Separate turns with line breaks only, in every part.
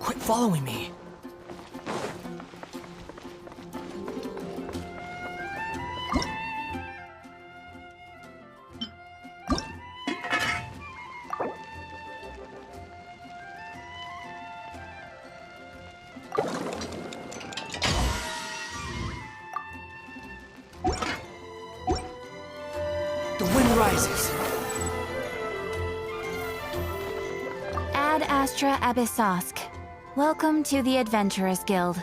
Quit following me. The wind rises.
Ad Astra Abyssosk. Welcome to the Adventurers Guild.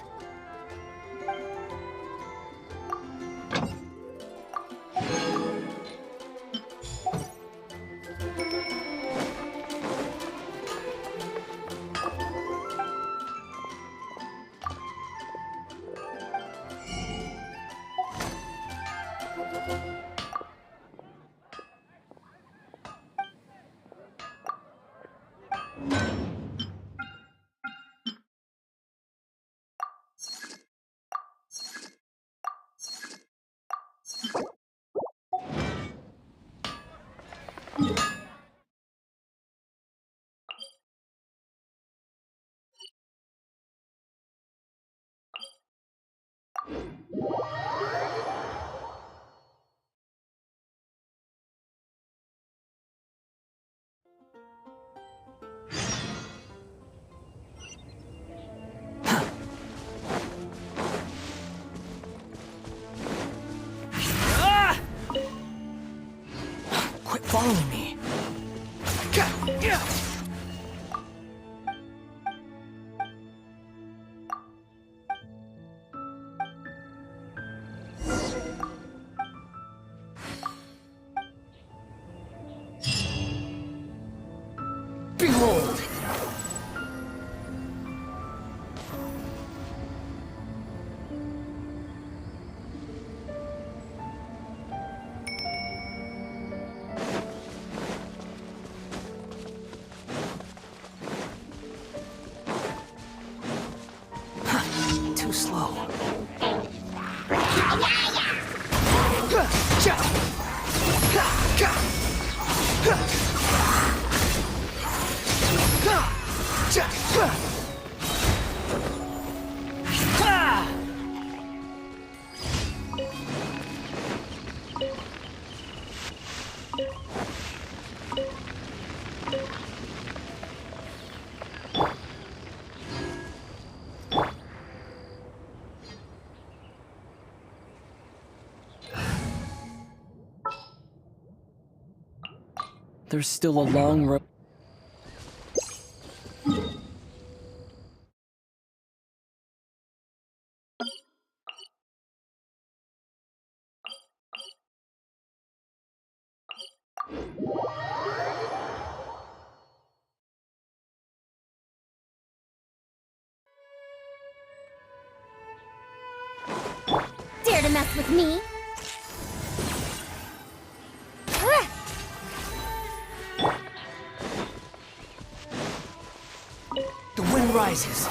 Quit following me. Behold! Too slow. There's still a long road.
Dare to mess with me?
The wind rises.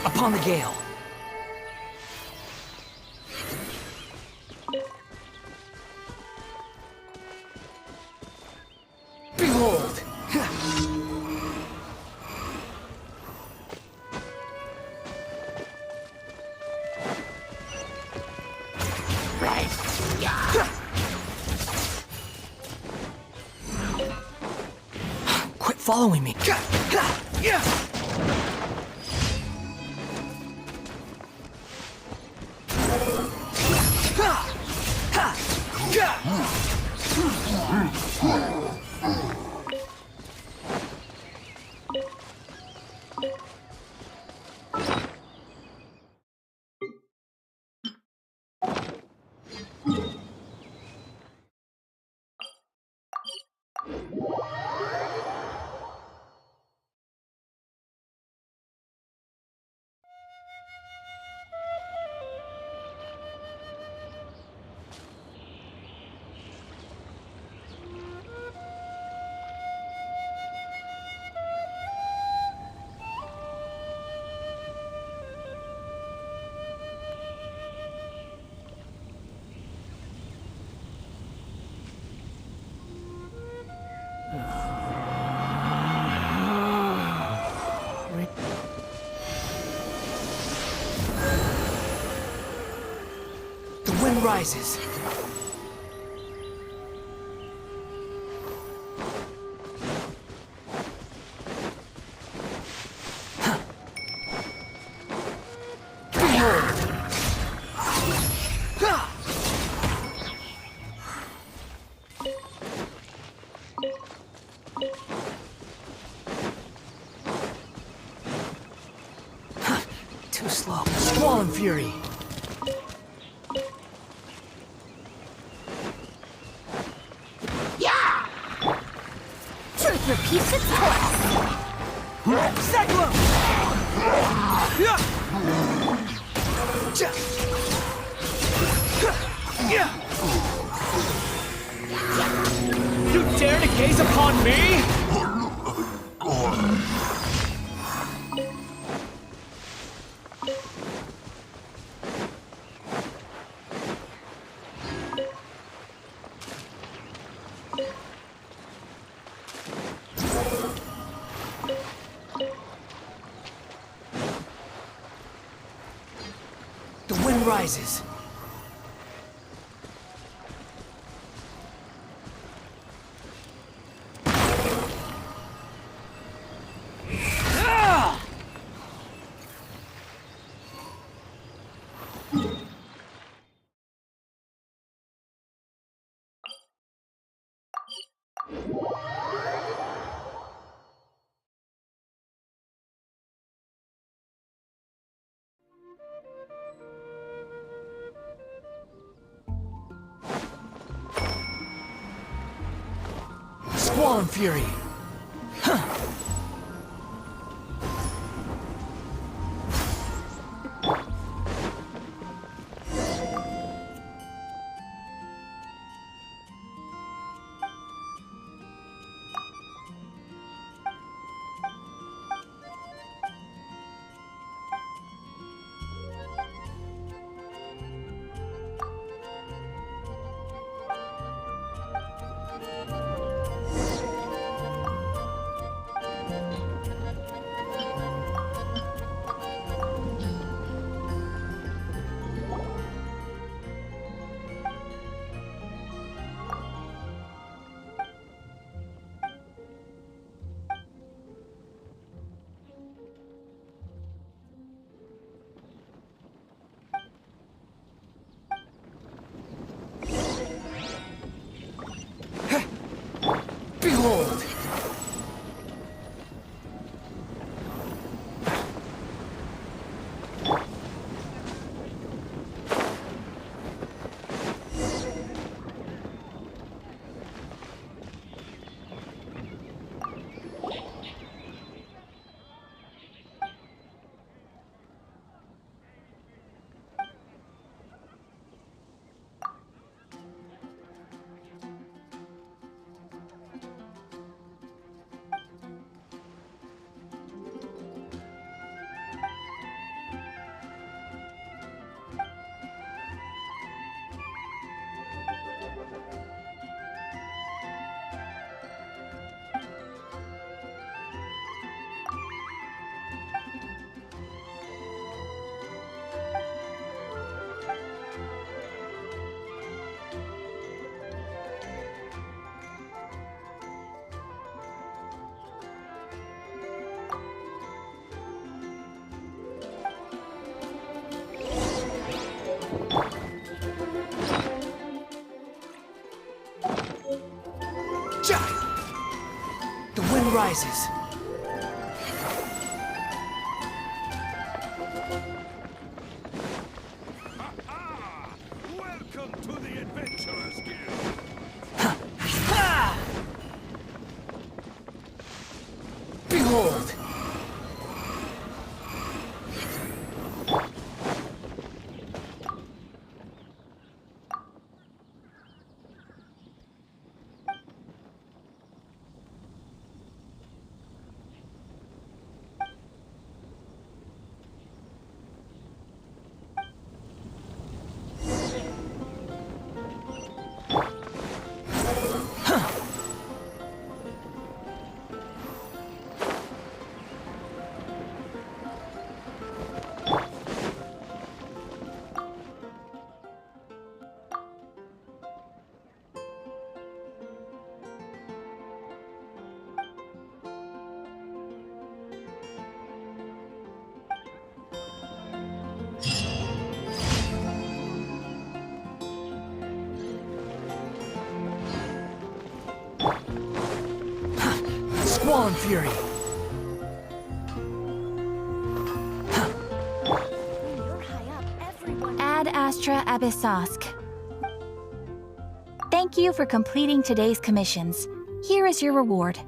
Upon the gale. Behold! Quit following me. Yeah! Ha! Ha! Yeah! The wind rises. Huh. Behold! Ha! Huh. Too slow. Squall and fury.
Truth repeats its course.
Cyclone! Yeah! Ja! Yeah! You dare to gaze upon me? The wind rises. Ah! Squall and fury. Huh. Behold! Ja! The wind rises.
Welcome to the Adventurers Guild!
Ha! Behold! Squall and Fury.
When you're high up, everyone... Ad Astra Abyssosk. Thank you for completing today's commissions. Here is your reward.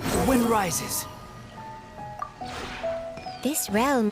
The wind rises.
This realm...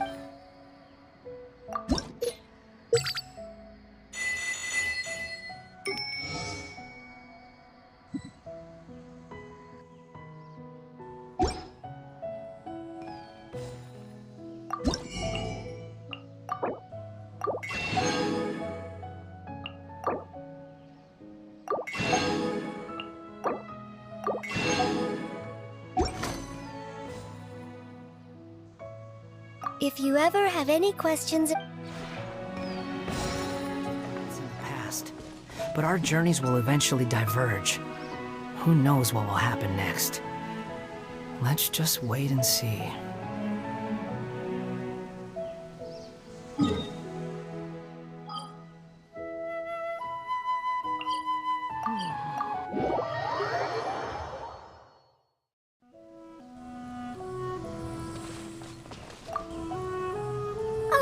If you ever have any questions...
It's in the past, but our journeys will eventually diverge. Who knows what will happen next? Let's just wait and see.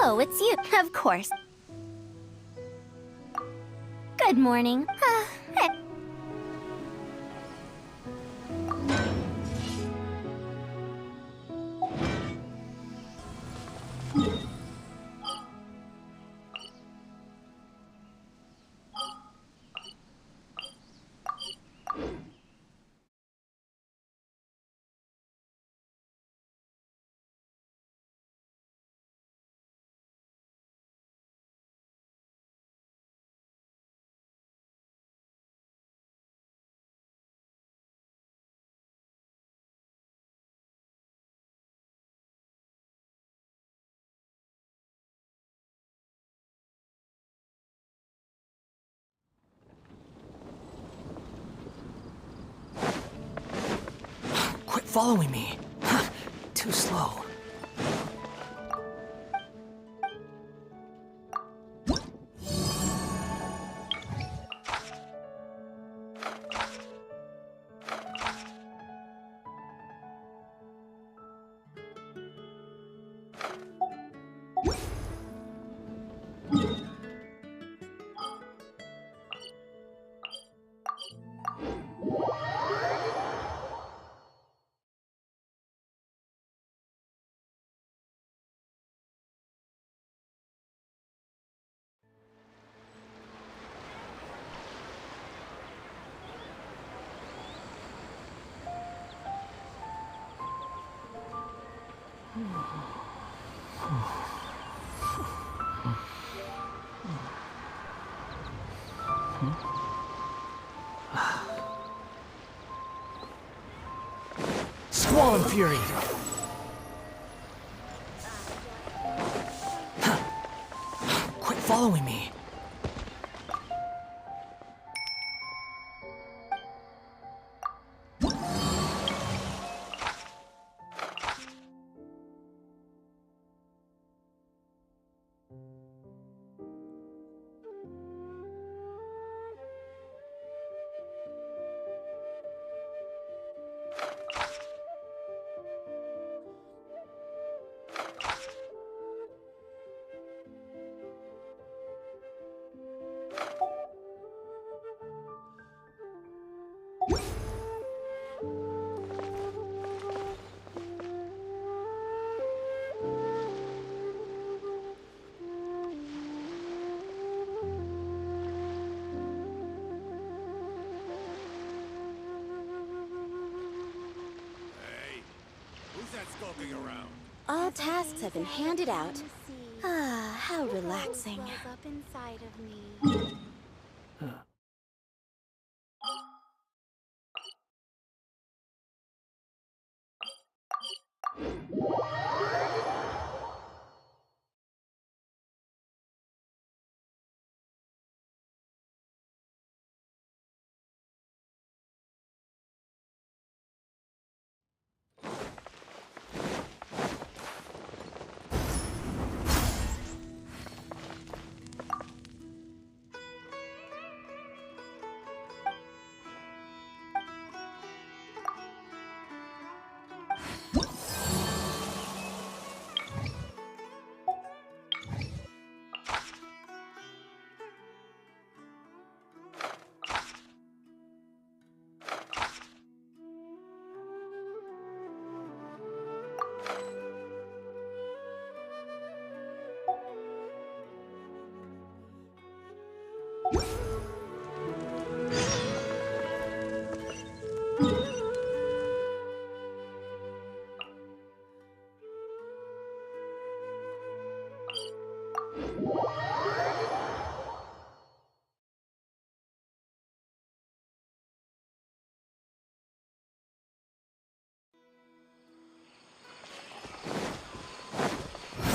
Oh, it's you. Of course. Good morning.
Quit following me. Too slow. Squall and Fury! Quit following me!
Hey, who's that skulking around?
All tasks have been handed out. Ah, how relaxing.
Wells up inside of me.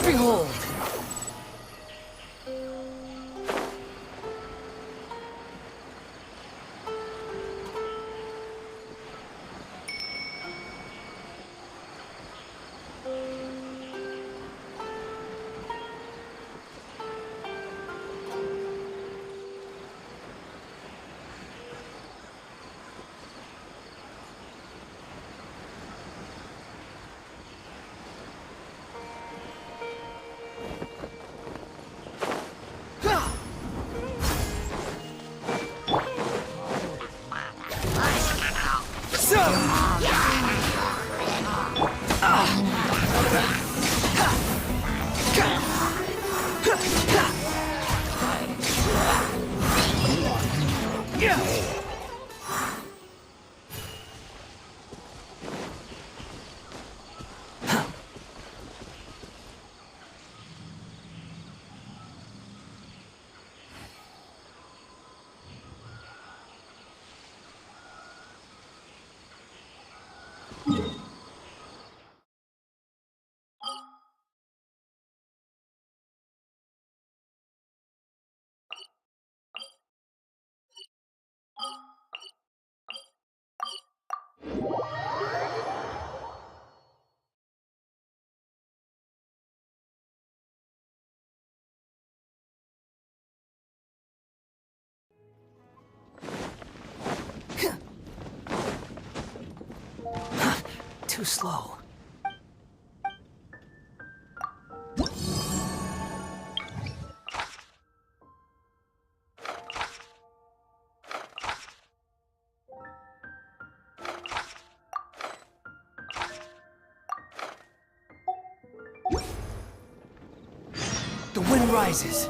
Behold! Too slow. The wind rises.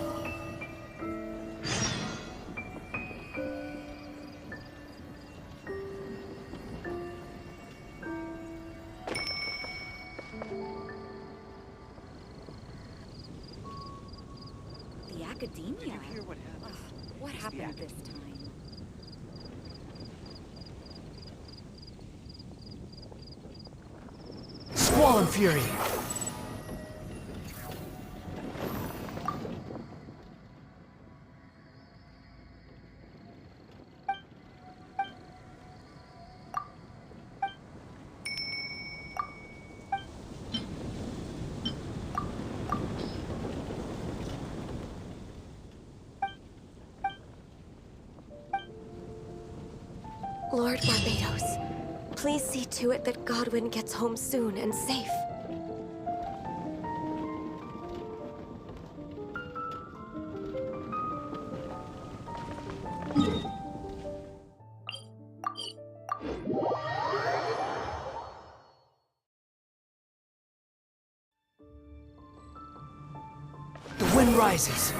academia. Ugh, what happened this time?
Squall and Fury!
Lord Barbados, please see to it that Godwin gets home soon and safe.
The wind rises.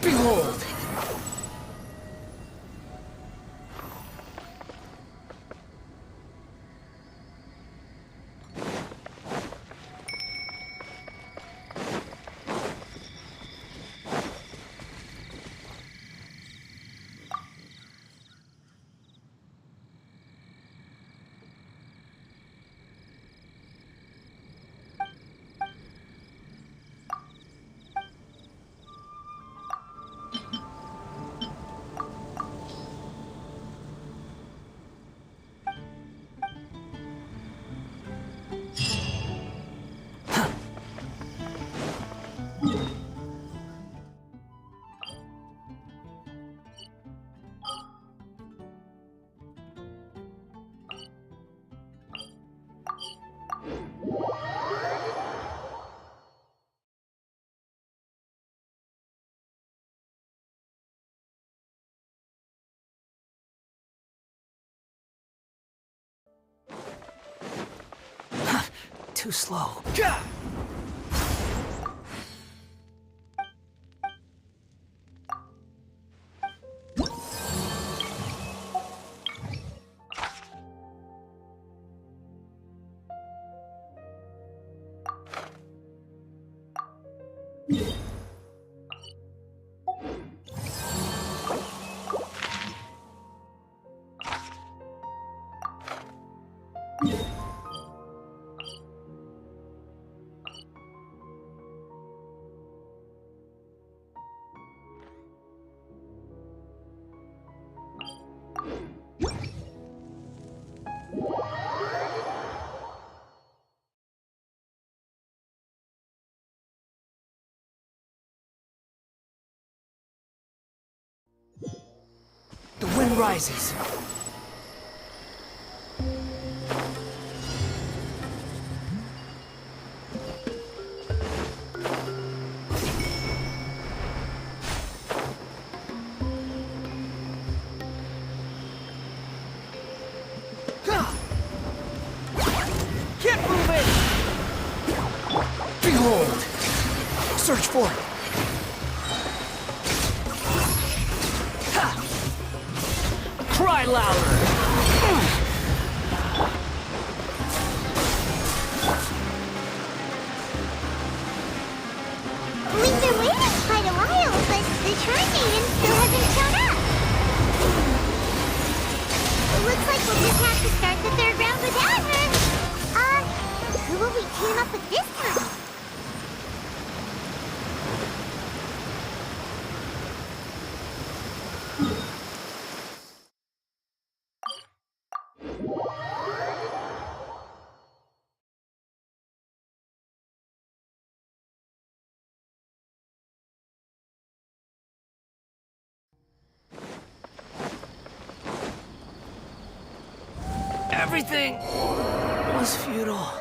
Behold! Too slow. Gah! The wind rises. Get moving! Behold! Search for it! Cry louder!
We've been waiting quite a while, but the Shrine Maiden still hasn't shown up. Looks like we'll just have to start the third round without her. Who will we team up with this time?
Everything was futile.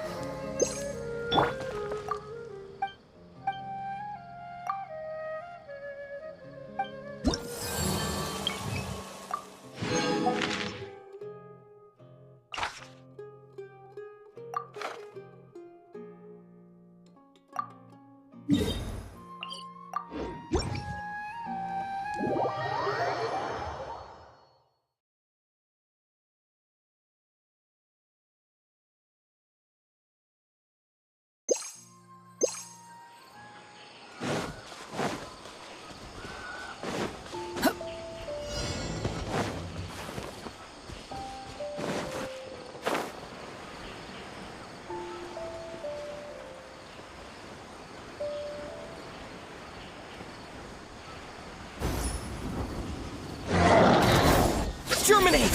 Germinate!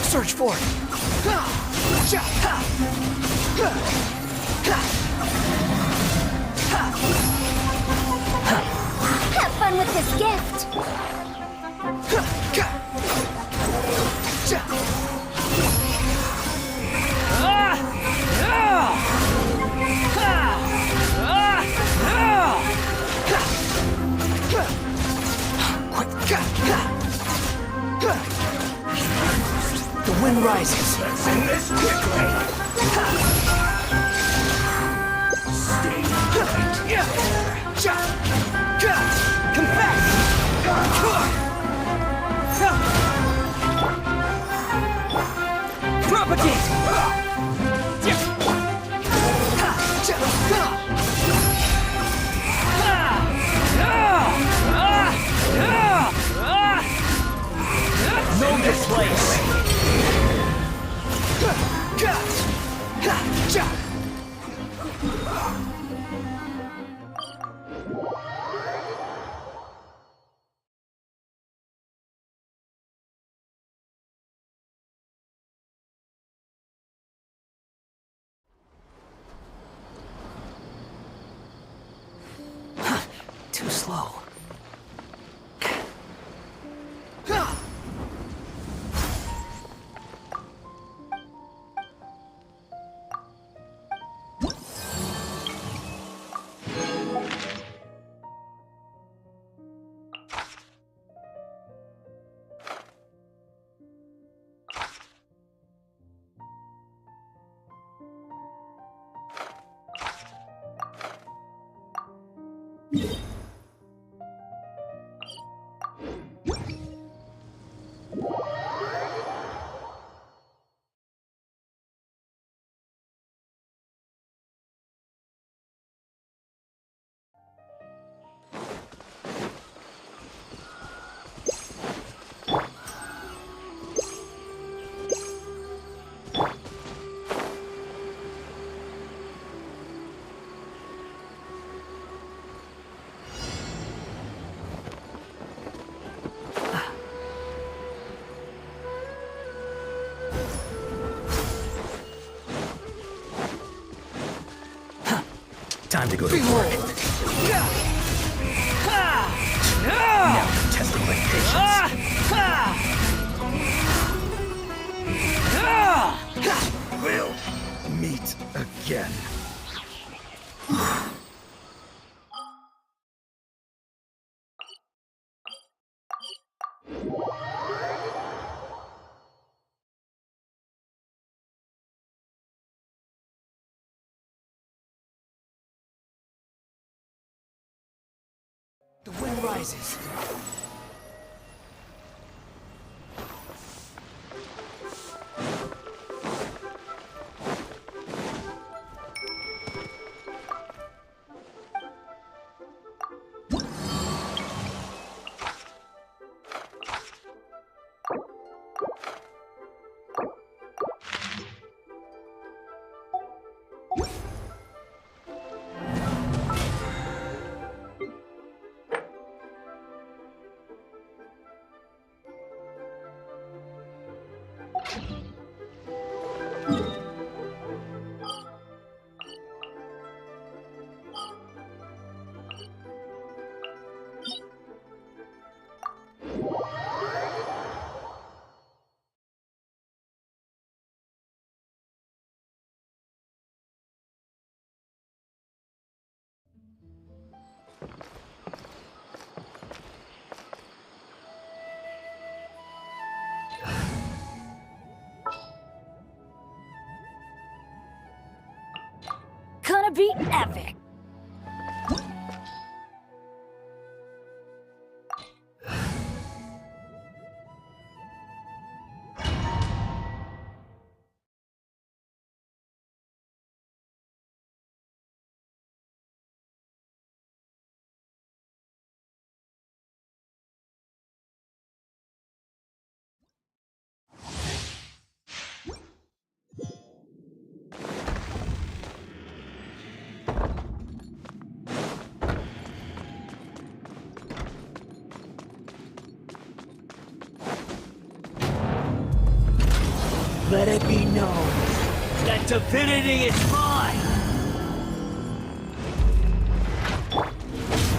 Search for it!
Have fun with this gift!
The wind rises.
Let's end this quickly. Stay
Compact! Propagate! Know your place! Too slow.
Time to go to work. Now testing my patience. We'll meet again.
The wind rises.
be epic.
Let it be known that divinity is mine!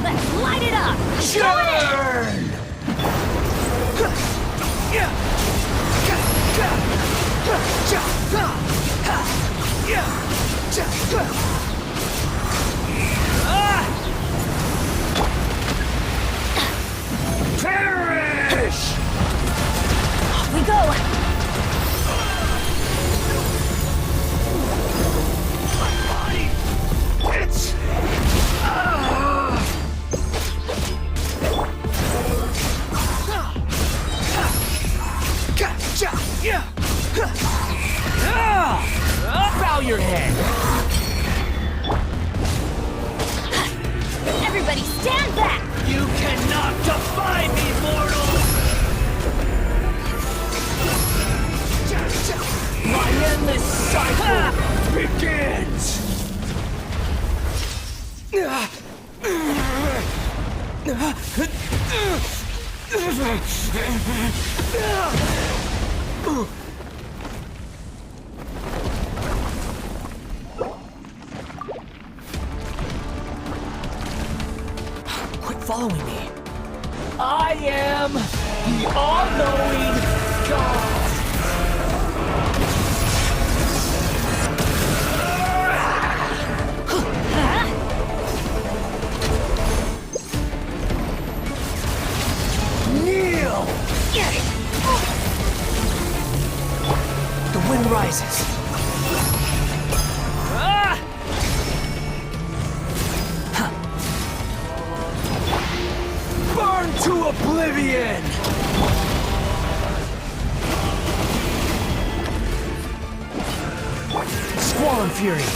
Let's light it up!
Churn! Perish!
Off we go!
It's... Bow your head!
Everybody stand back!
You cannot defy me, mortal! My endless cycle begins!
Quit following me.
I am the all-knowing God! Kneel!
The wind rises.
Burn to oblivion!
Squall and fury.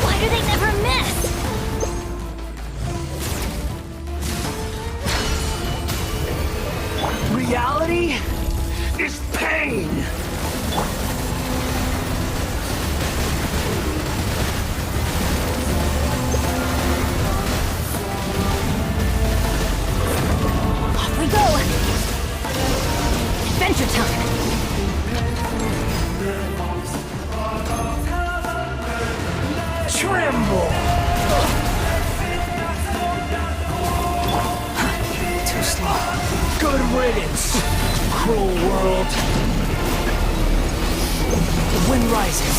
Why do they never miss?
Reality is pain!
Off we go! Adventure time!
Tremble!
Too slow.
Good riddance, cruel world!
The wind rises.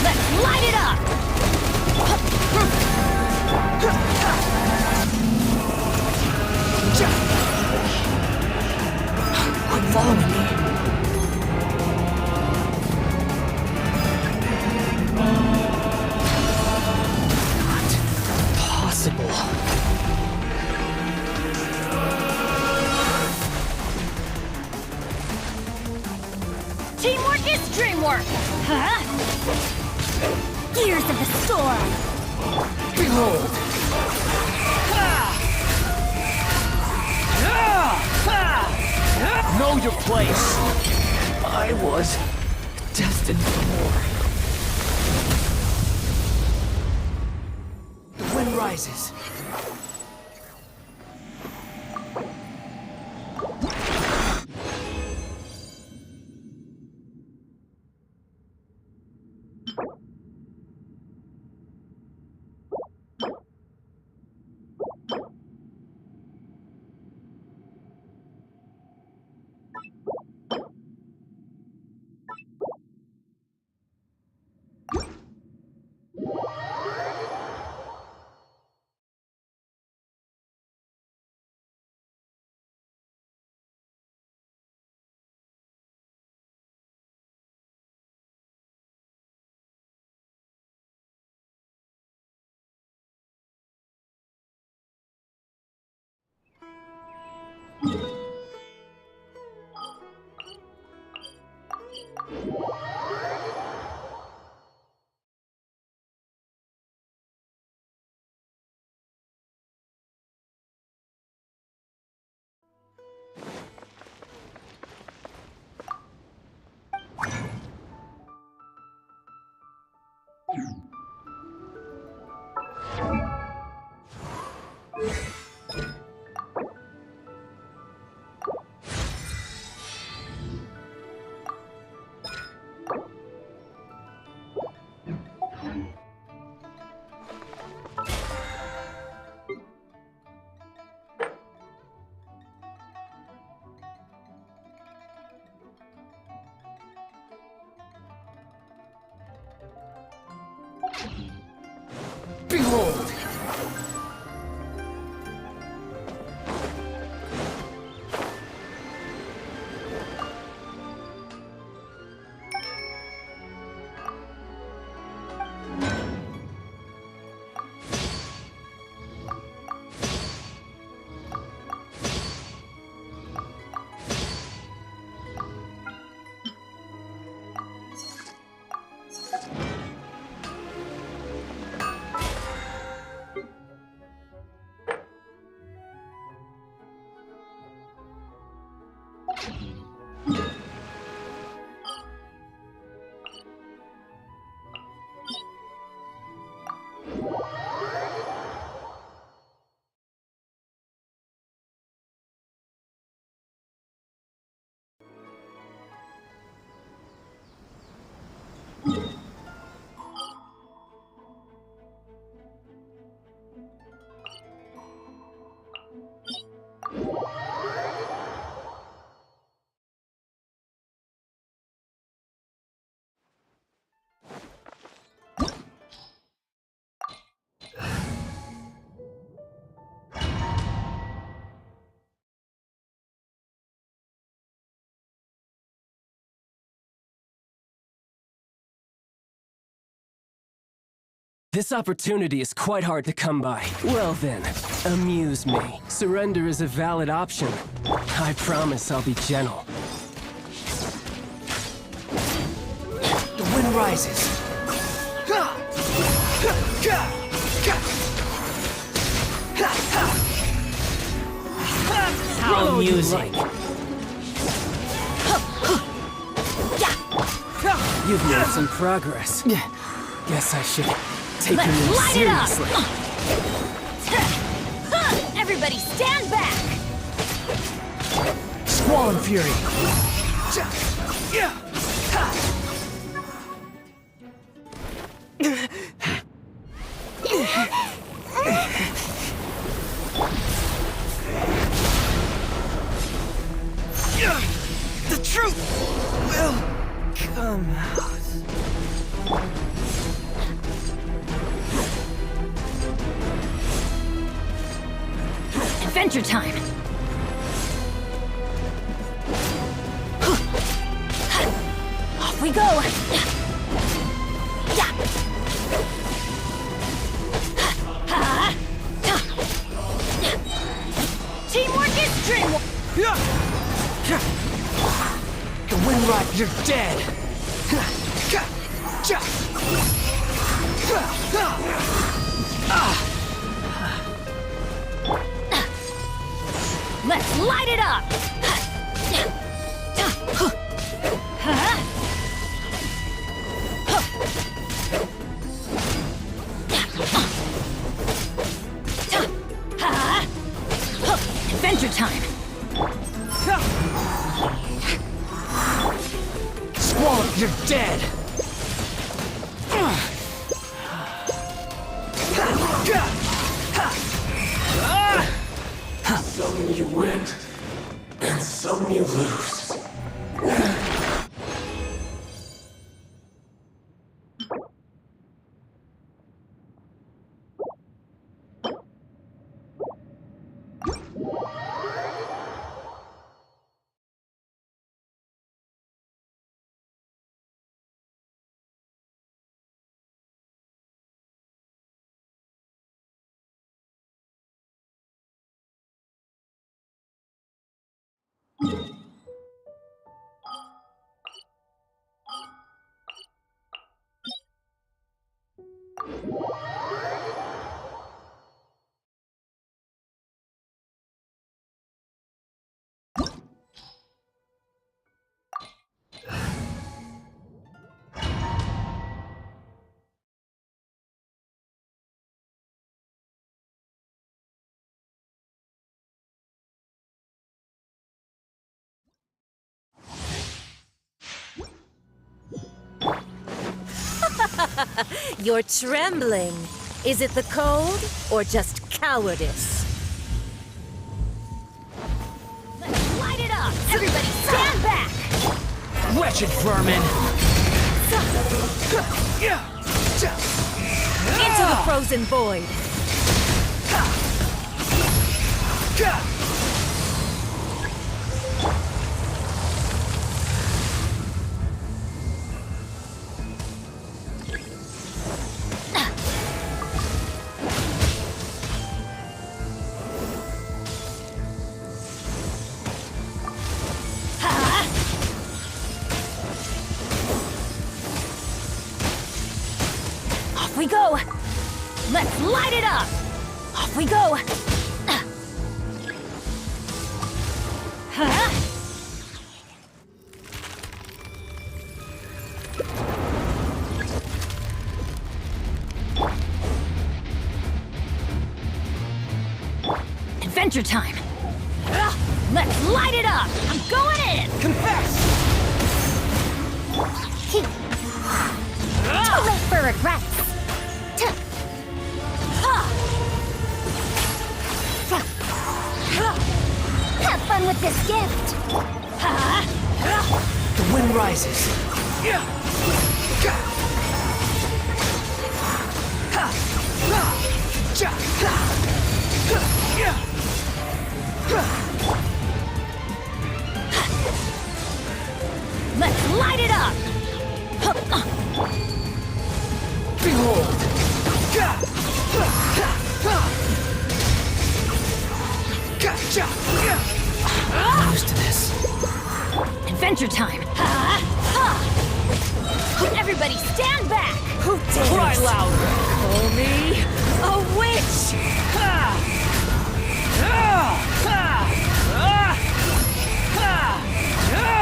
Let's light it up!
Quit following me. Not possible.
Teamwork is dreamwork! Huh? Gears of the storm!
Behold! Know your place! I was destined for more.
The wind rises. Behold!
This opportunity is quite hard to come by. Well then, amuse me. Surrender is a valid option. I promise I'll be gentle.
The wind rises. How amusing.
You've made some progress. Guess I should take you more
Light it up!
seriously.
Everybody stand back!
Squall and fury. The truth will come out.
Adventure time! Off we go! Teamwork is dreamwork!
The wind rot, you're dead!
Let's light it up! Adventure time!
Squall, you're dead!
So you went and
You're trembling. Is it the cold or just cowardice?
Let's light it up! Everybody stand back!
Wretched vermin!
Into the frozen void.
Off we go! Let's light it up! Off we go! Huh? Adventure time! Let's light it up! I'm going in!
Confess!
Too late for regrets. Have fun with this gift.
The wind rises.
Let's light it up!
Behold! I'm used to this.
Adventure time! Everybody stand back!
Who dares?
Cry louder!
Call me a witch!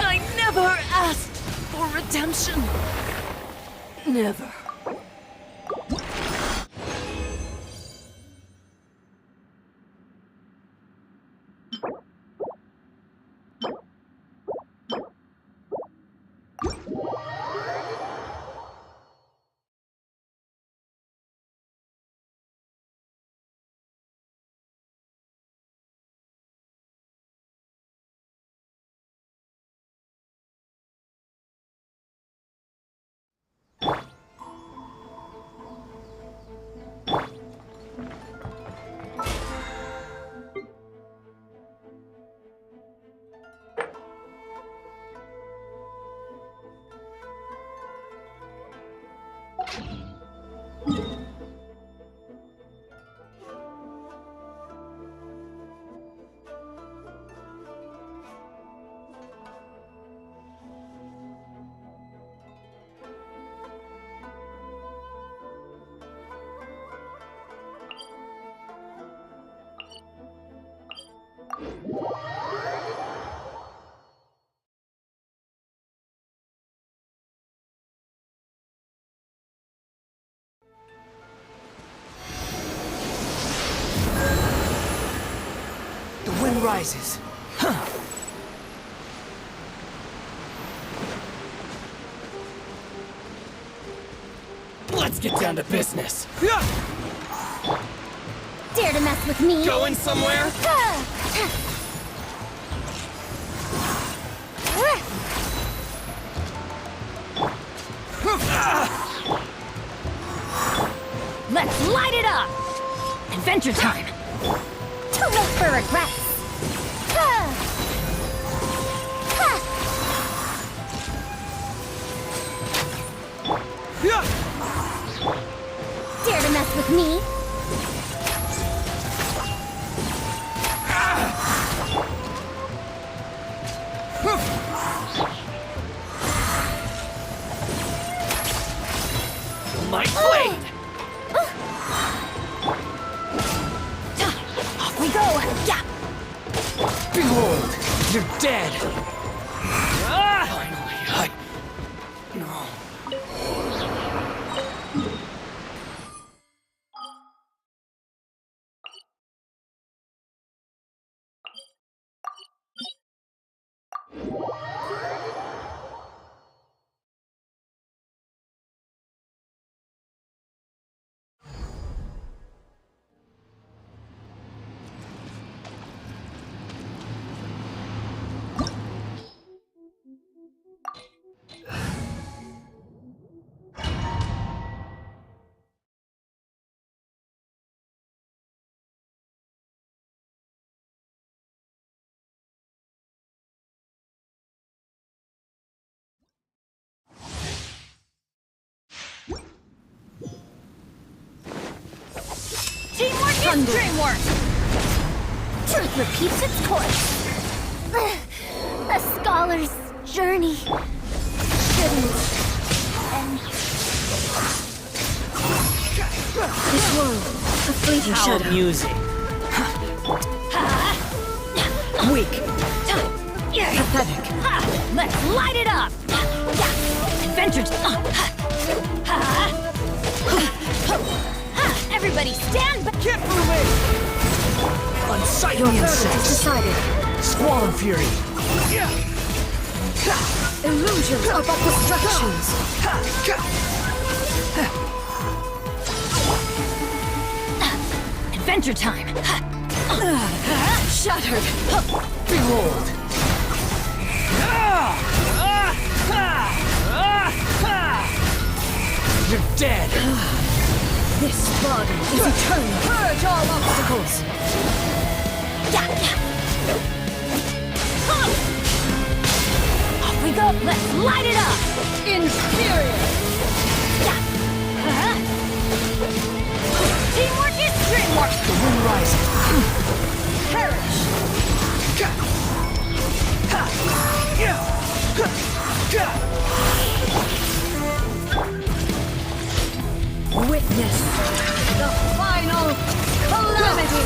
I never asked for redemption. Never.
The wind rises.
Let's get down to business.
Dare to mess with me?
Going somewhere?
Let's light it up! Adventure time!
Too late for regrets. Dare to mess with me?
My blade!
Off we go! Yeah!
Behold! You're dead! Finally, No.
Teamwork is dreamwork!
Truth repeats its course. A scholar's journey shouldn't end.
This world, a fleeting
How
shadow.
amusing.
Weak. Pathetic.
Let's light it up! Adventure Everybody stand back!
Get moving! Unsightly
Your verdict is
insects!
decided.
Squall and fury!
Illusions are but distractions.
Adventure time!
Shattered.
Behold! You're dead!
This body is eternal. Purge all obstacles.
Off we go! Let's light it up!
Inferior.
Teamwork is dreamwork!
The wind rises!
Perish. Witness the final calamity.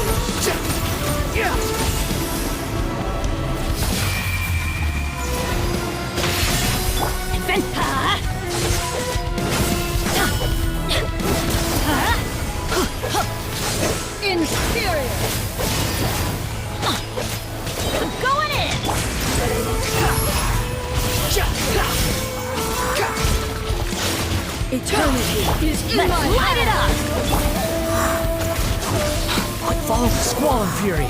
Inferior.
I'm going in!
Eternity is in
Let's
my
light it up!
Follow the squall and fury!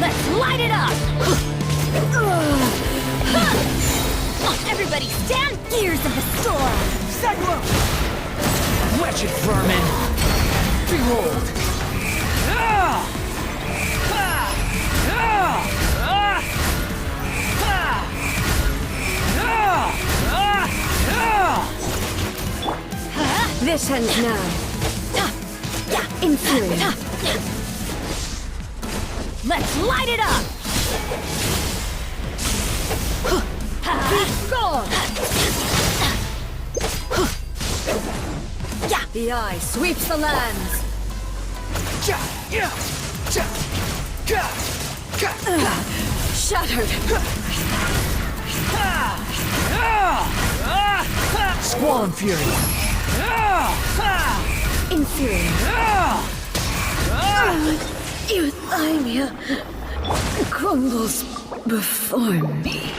Let's light it up! Everybody stand! Gears of the storm!
Cyclone! Wretched vermin! Behold!
This ends now. Inferior.
Let's light it up!
Gone. The eye sweeps the lands. Shattered.
Squall and fury!
Inferior. Euthymia crumbles before me.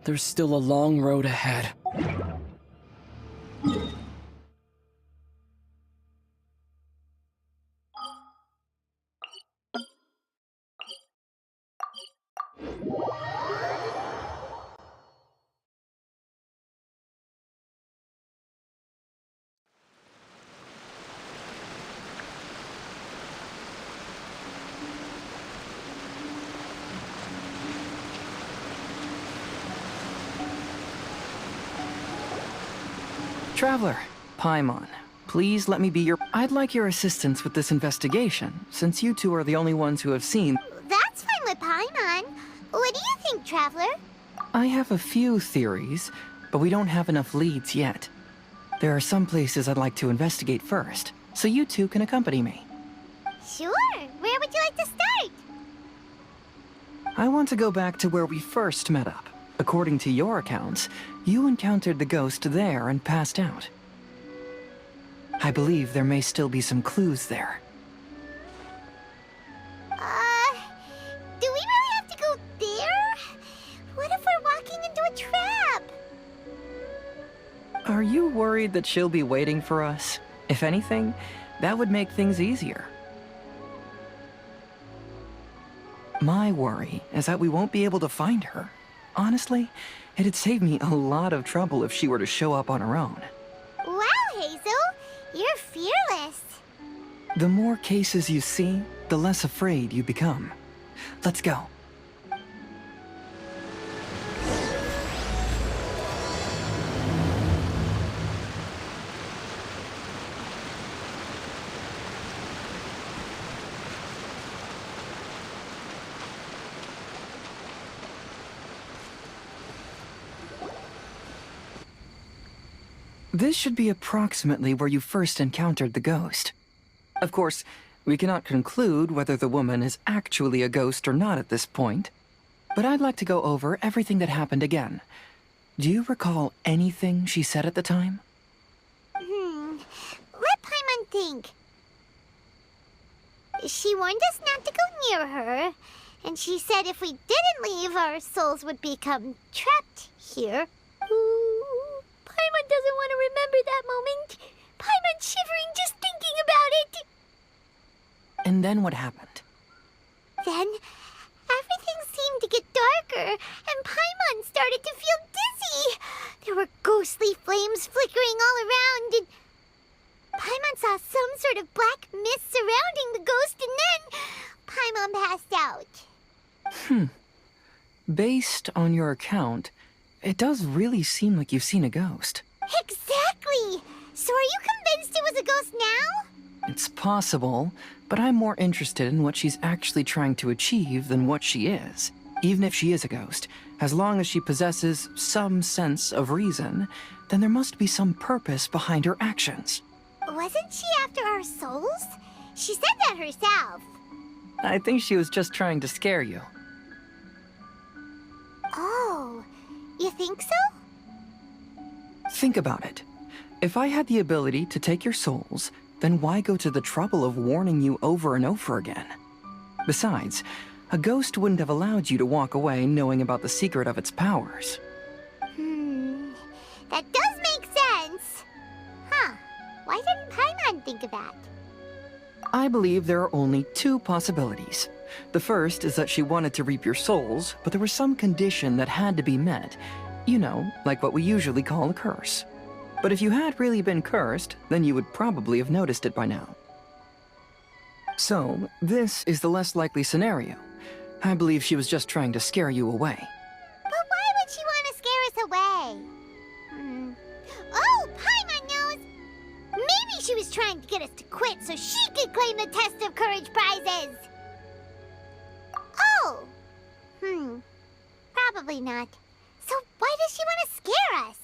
There's still a long road ahead. Traveler, Paimon, please let me be your... I'd like your assistance with this investigation, since you two are the only ones who have seen...
That's fine with Paimon. What do you think, Traveler?
I have a few theories, but we don't have enough leads yet. There are some places I'd like to investigate first, so you two can accompany me.
Sure. Where would you like to start?
I want to go back to where we first met up. According to your accounts, you encountered the ghost there and passed out. I believe there may still be some clues there.
Do we really have to go there? What if we're walking into a trap?
Are you worried that she'll be waiting for us? If anything, that would make things easier. My worry is that we won't be able to find her. Honestly, it'd save me a lot of trouble if she were to show up on her own.
Wow, Hazel! You're fearless.
The more cases you see, the less afraid you become. Let's go. This should be approximately where you first encountered the ghost. Of course, we cannot conclude whether the woman is actually a ghost or not at this point, but I'd like to go over everything that happened again. Do you recall anything she said at the time?
Let Paimon think. She warned us not to go near her, and she said if we didn't leave, our souls would become trapped here. Ooh, Paimon doesn't want to remember that moment. Paimon's shivering just thinking about it.
And then what happened?
Then, everything seemed to get darker, and Paimon started to feel dizzy. There were ghostly flames flickering all around, and Paimon saw some sort of black mist surrounding the ghost, and then Paimon passed out.
Based on your account, it does really seem like you've seen a ghost.
Exactly! So are you convinced it was a ghost now?
It's possible, but I'm more interested in what she's actually trying to achieve than what she is. Even if she is a ghost, as long as she possesses some sense of reason, then there must be some purpose behind her actions.
Wasn't she after our souls? She said that herself.
I think she was just trying to scare you.
Oh, you think so?
Think about it. If I had the ability to take your souls, then why go to the trouble of warning you over and over again? Besides, a ghost wouldn't have allowed you to walk away knowing about the secret of its powers.
That does make sense. Huh. Why didn't Paimon think of that?
I believe there are only two possibilities. The first is that she wanted to reap your souls, but there was some condition that had to be met. You know, like what we usually call a curse. But if you had really been cursed, then you would probably have noticed it by now. So, this is the less likely scenario. I believe she was just trying to scare you away.
But why would she want to scare us away? Oh, Paimon knows! Maybe she was trying to get us to quit so she could claim the Test of Courage prizes! Oh! Probably not. So why does she want to scare us?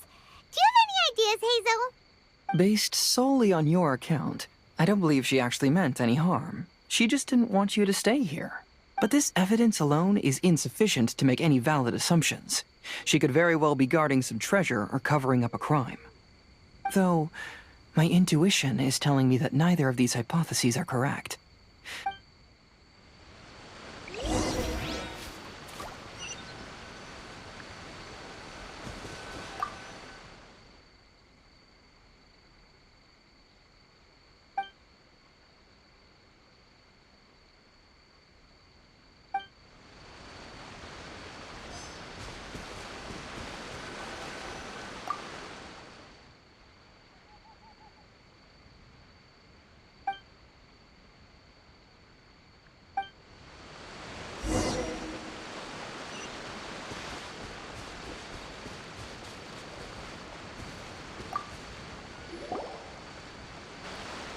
Do you have any ideas, Hazel?
Based solely on your account, I don't believe she actually meant any harm. She just didn't want you to stay here. But this evidence alone is insufficient to make any valid assumptions. She could very well be guarding some treasure or covering up a crime. Though, My intuition is telling me that neither of these hypotheses are correct.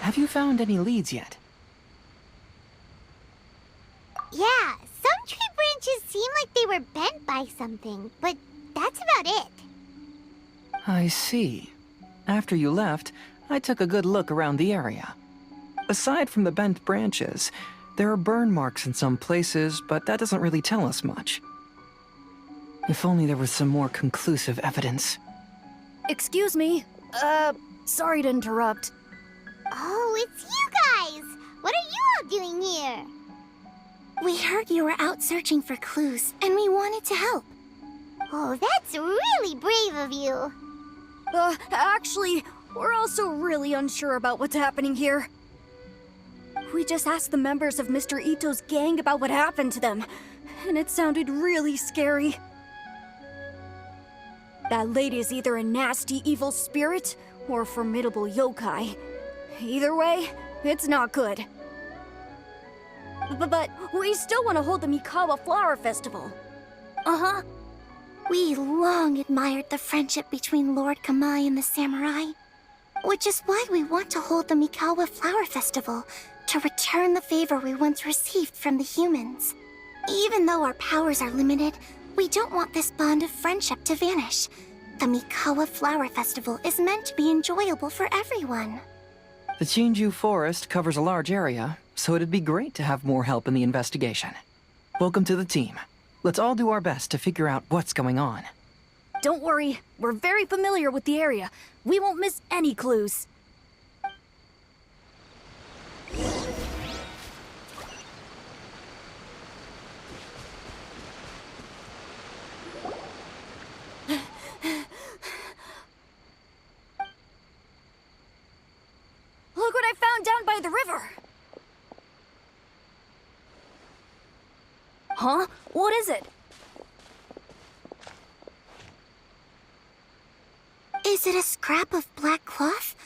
Have you found any leads yet?
Yeah, some tree branches seem like they were bent by something, but that's about it.
I see. After you left, I took a good look around the area. Aside from the bent branches, there are burn marks in some places, but that doesn't really tell us much. If only there was some more conclusive evidence.
Excuse me. Sorry to interrupt.
Oh, it's you guys! What are you all doing here? We heard you were out searching for clues, and we wanted to help. Oh, that's really brave of you.
Actually, we're also really unsure about what's happening here. We just asked the members of Mr. Ito's gang about what happened to them, and it sounded really scary. That lady is either a nasty evil spirit or a formidable yokai. Either way, it's not good. But we still want to hold the Mikawa Flower Festival.
Uh-huh. We long admired the friendship between Lord Kamai and the samurai, which is why we want to hold the Mikawa Flower Festival, to return the favor we once received from the humans. Even though our powers are limited, we don't want this bond of friendship to vanish. The Mikawa Flower Festival is meant to be enjoyable for everyone.
The Chinju Forest covers a large area, so it'd be great to have more help in the investigation. Welcome to the team. Let's all do our best to figure out what's going on.
Don't worry, we're very familiar with the area. We won't miss any clues. Look what I found down by the river! Huh? What is it?
Is it a scrap of black cloth?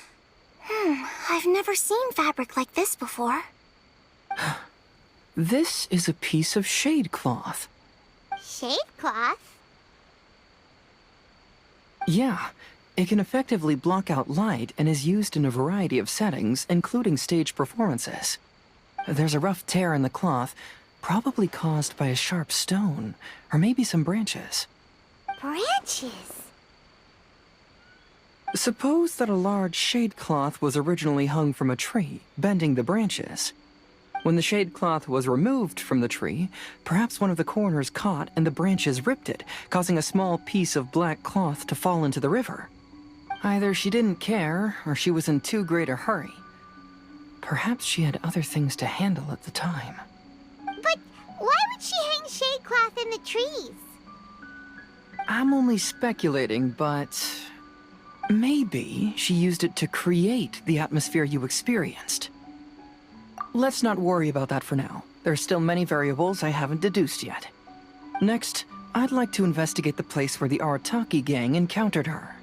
I've never seen fabric like this before.
This is a piece of shade cloth.
Shade cloth?
Yeah, it can effectively block out light and is used in a variety of settings, including stage performances. There's a rough tear in the cloth, probably caused by a sharp stone, or maybe some branches.
Branches?
Suppose that a large shade cloth was originally hung from a tree, bending the branches. When the shade cloth was removed from the tree, perhaps one of the corners caught and the branches ripped it, causing a small piece of black cloth to fall into the river. Either she didn't care, or she was in too great a hurry. Perhaps she had other things to handle at the time.
But why would she hang shade cloth in the trees?
I'm only speculating, but maybe she used it to create the atmosphere you experienced. Let's not worry about that for now. There's still many variables I haven't deduced yet. Next, I'd like to investigate the place where the Arataki gang encountered her.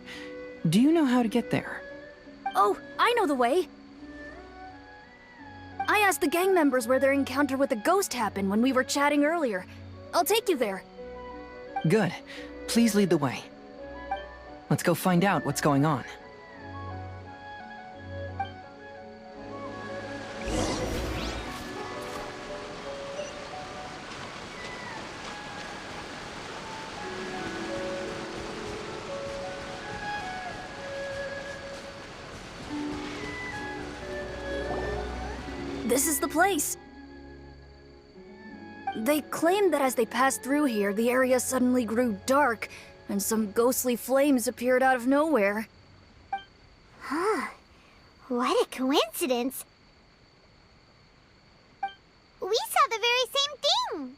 Do you know how to get there?
Oh, I know the way. I asked the gang members where their encounter with the ghost happened when we were chatting earlier. I'll take you there.
Good. Please lead the way. Let's go find out what's going on.
This is the place. They claimed that as they passed through here, the area suddenly grew dark, and some ghostly flames appeared out of nowhere.
Huh. What a coincidence. We saw the very same thing.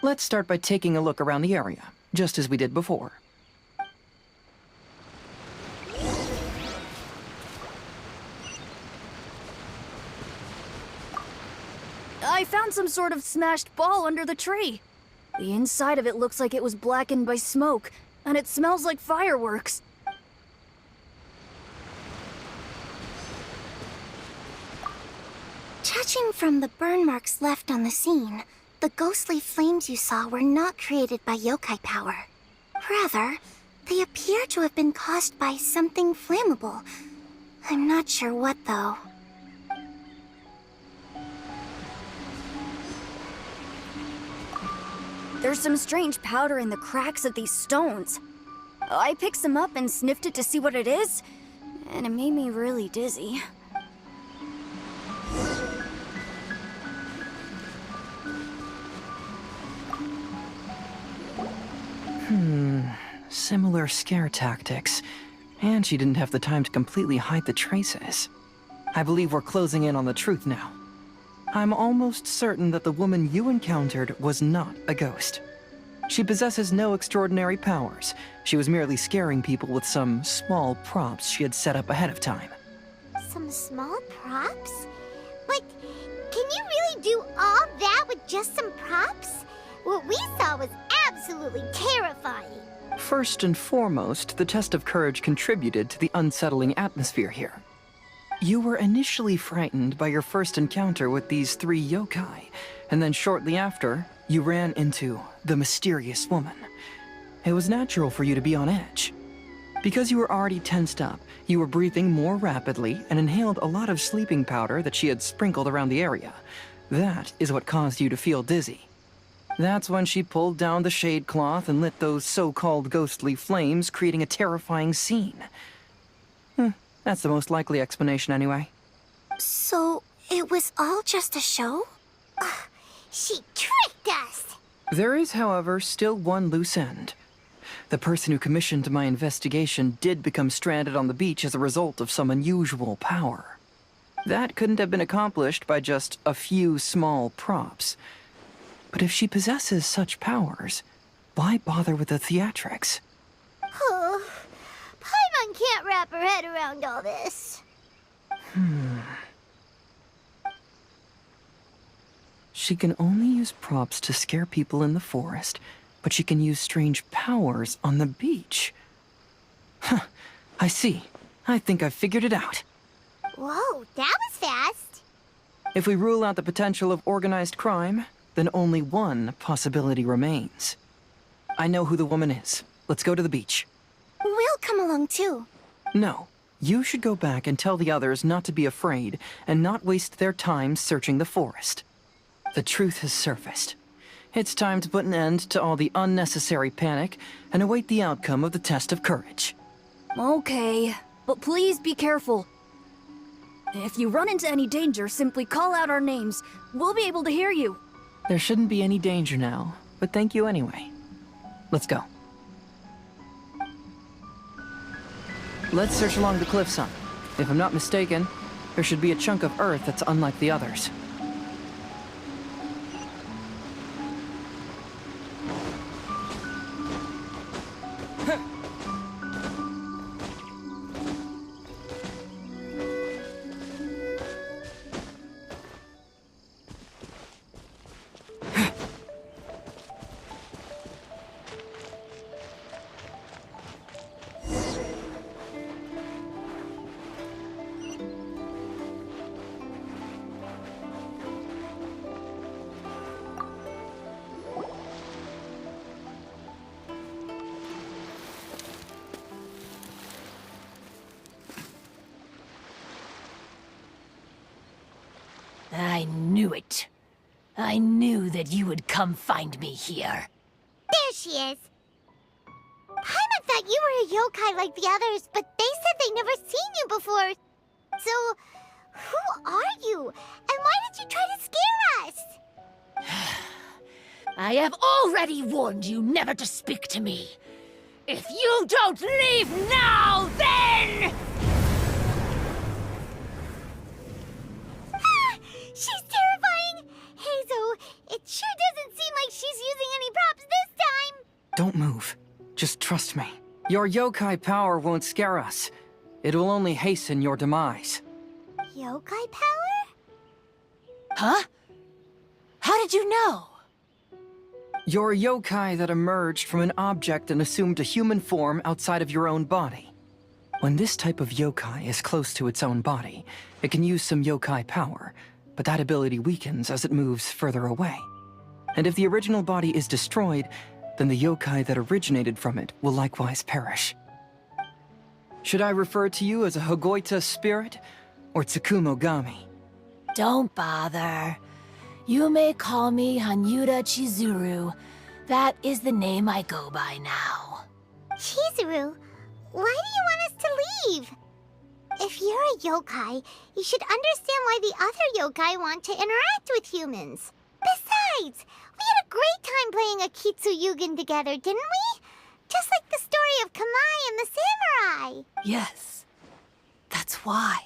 Let's start by taking a look around the area, just as we did before.
I found some sort of smashed ball under the tree. The inside of it looks like it was blackened by smoke, and it smells like fireworks.
Judging from the burn marks left on the scene, the ghostly flames you saw were not created by yokai power. Rather, they appear to have been caused by something flammable. I'm not sure what, though.
There's some strange powder in the cracks of these stones. I picked some up and sniffed it to see what it is, and it made me really dizzy.
Similar scare tactics. And she didn't have the time to completely hide the traces. I believe we're closing in on the truth now. I'm almost certain that the woman you encountered was not a ghost. She possesses no extraordinary powers. She was merely scaring people with some small props she had set up ahead of time.
Some small props? But can you really do all that with just some props? What we saw was absolutely terrifying.
First and foremost, the test of courage contributed to the unsettling atmosphere here. You were initially frightened by your first encounter with these 3 yokai, and then shortly after, you ran into the mysterious woman. It was natural for you to be on edge. Because you were already tensed up, you were breathing more rapidly and inhaled a lot of sleeping powder that she had sprinkled around the area. That is what caused you to feel dizzy. That's when she pulled down the shade cloth and lit those so-called ghostly flames, creating a terrifying scene. That's the most likely explanation anyway.
So, it was all just a show? She tricked us!
There is, however, still one loose end. The person who commissioned my investigation did become stranded on the beach as a result of some unusual power. That couldn't have been accomplished by just a few small props. But if she possesses such powers, why bother with the theatrics?
Oh, Paimon can't wrap her head around all this.
She can only use props to scare people in the forest, but she can use strange powers on the beach. Huh, I see. I think I've figured it out.
Whoa, that was fast.
If we rule out the potential of organized crime, then only one possibility remains. I know who the woman is. Let's go to the beach.
We'll come along too.
No, you should go back and tell the others not to be afraid and not waste their time searching the forest. The truth has surfaced. It's time to put an end to all the unnecessary panic and await the outcome of the test of courage.
Okay, but please be careful. If you run into any danger, simply call out our names. We'll be able to hear you.
There shouldn't be any danger now, but thank you anyway. Let's go. Let's search along the cliffside. If I'm not mistaken, there should be a chunk of earth that's unlike the others.
I knew it. I knew that you would come find me here.
There she is. Paimon thought you were a yokai like the others, but they said they'd never seen you before. So, who are you? And why did you try to scare us?
I have already warned you never to speak to me. If you don't leave now, then...
Don't move. Just trust me. Your yokai power won't scare us. It will only hasten your demise.
Yokai power?
Huh? How did you know?
You're a yokai that emerged from an object and assumed a human form outside of your own body. When this type of yokai is close to its own body, it can use some yokai power, but that ability weakens as it moves further away. And if the original body is destroyed, then the yokai that originated from it will likewise perish. Should I refer to you as a Hagoita spirit or Tsukumogami?
Don't bother. You may call me Hanyuda Chizuru. That is the name I go by now.
Chizuru, why do you want us to leave? If you're a yokai, you should understand why the other yokai want to interact with humans. Besides, we had a great time playing Akitsu Yugen together, didn't we? Just like the story of Kamai and the samurai.
Yes. That's why.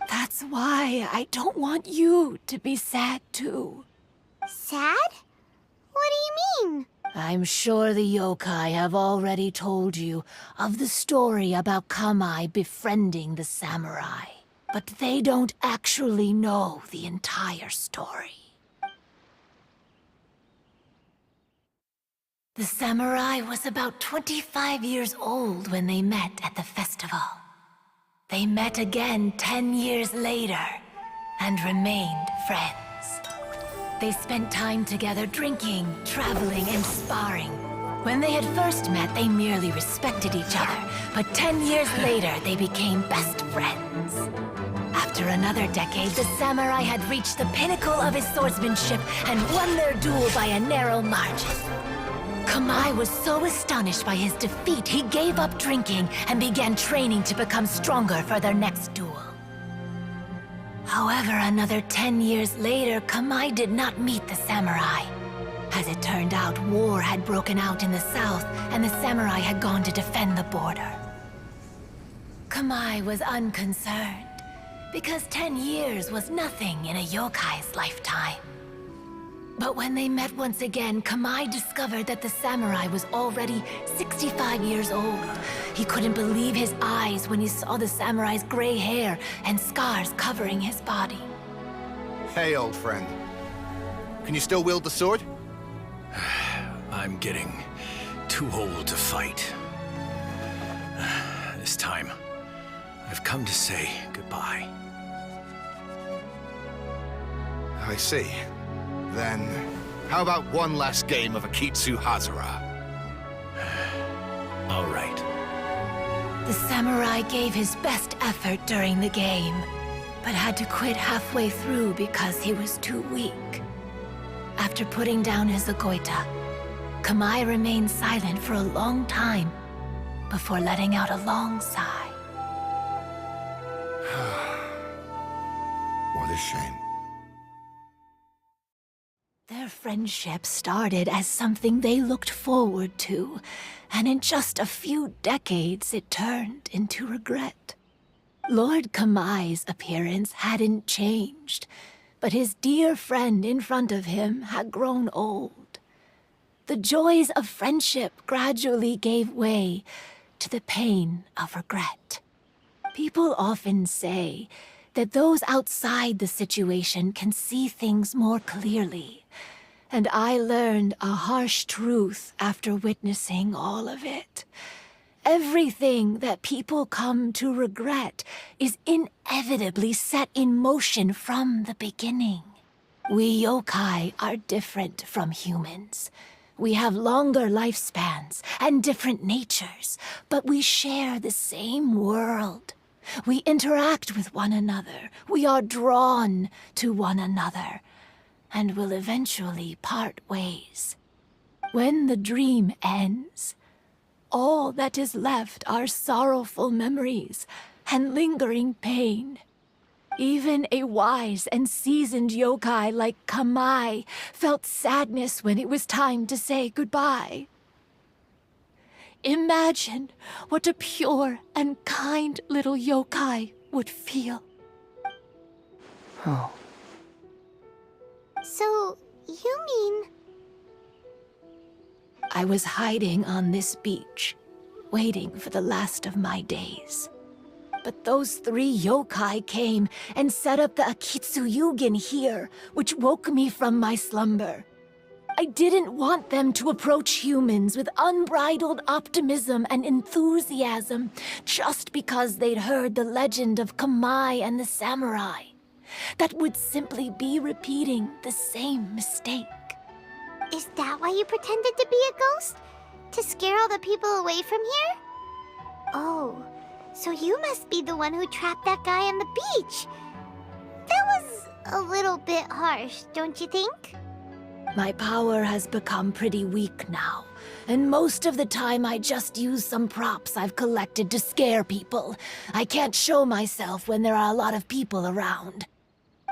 That's why I don't want you to be sad too.
Sad? What do you mean?
I'm sure the yokai have already told you of the story about Kamai befriending the samurai. But they don't actually know the entire story. The samurai was about 25 years old when they met at the festival. They met again 10 years later and remained friends. They spent time together drinking, traveling, and sparring. When they had first met, they merely respected each other, but 10 years later, they became best friends. After another decade, the samurai had reached the pinnacle of his swordsmanship and won their duel by a narrow margin. Kamai was so astonished by his defeat, he gave up drinking and began training to become stronger for their next duel. However, another 10 years later, Kamai did not meet the samurai. As it turned out, war had broken out in the south, and the samurai had gone to defend the border. Kamai was unconcerned, because 10 years was nothing in a yokai's lifetime. But when they met once again, Kamai discovered that the samurai was already 65 years old. He couldn't believe his eyes when he saw the samurai's gray hair and scars covering his body.
Hey, old friend. Can you still wield the sword?
I'm getting too old to fight. This time, I've come to say goodbye.
I see. Then, how about one last game of Akitsu Hazara?
All right.
The samurai gave his best effort during the game, but had to quit halfway through because he was too weak. After putting down his Agoita, Kamai remained silent for a long time before letting out a long sigh.
What a shame.
Their friendship started as something they looked forward to, and in just a few decades it turned into regret. Lord Kamai's appearance hadn't changed, but his dear friend in front of him had grown old. The joys of friendship gradually gave way to the pain of regret. People often say that those outside the situation can see things more clearly. And I learned a harsh truth after witnessing all of it. Everything that people come to regret is inevitably set in motion from the beginning. We yokai are different from humans. We have longer lifespans and different natures, but we share the same world. We interact with one another. We are drawn to one another, and will eventually part ways. When the dream ends, all that is left are sorrowful memories and lingering pain. Even a wise and seasoned yokai like Kamai felt sadness when it was time to say goodbye. Imagine what a pure and kind little yokai would feel.
Oh.
So, you mean...
I was hiding on this beach, waiting for the last of my days. But those 3 yokai came and set up the Akitsuyugen here, which woke me from my slumber. I didn't want them to approach humans with unbridled optimism and enthusiasm just because they'd heard the legend of Kamai and the samurai. That would simply be repeating the same mistake.
Is that why you pretended to be a ghost? To scare all the people away from here? Oh, so you must be the one who trapped that guy on the beach. That was a little bit harsh, don't you think?
My power has become pretty weak now, and most of the time I just use some props I've collected to scare people. I can't show myself when there are a lot of people around.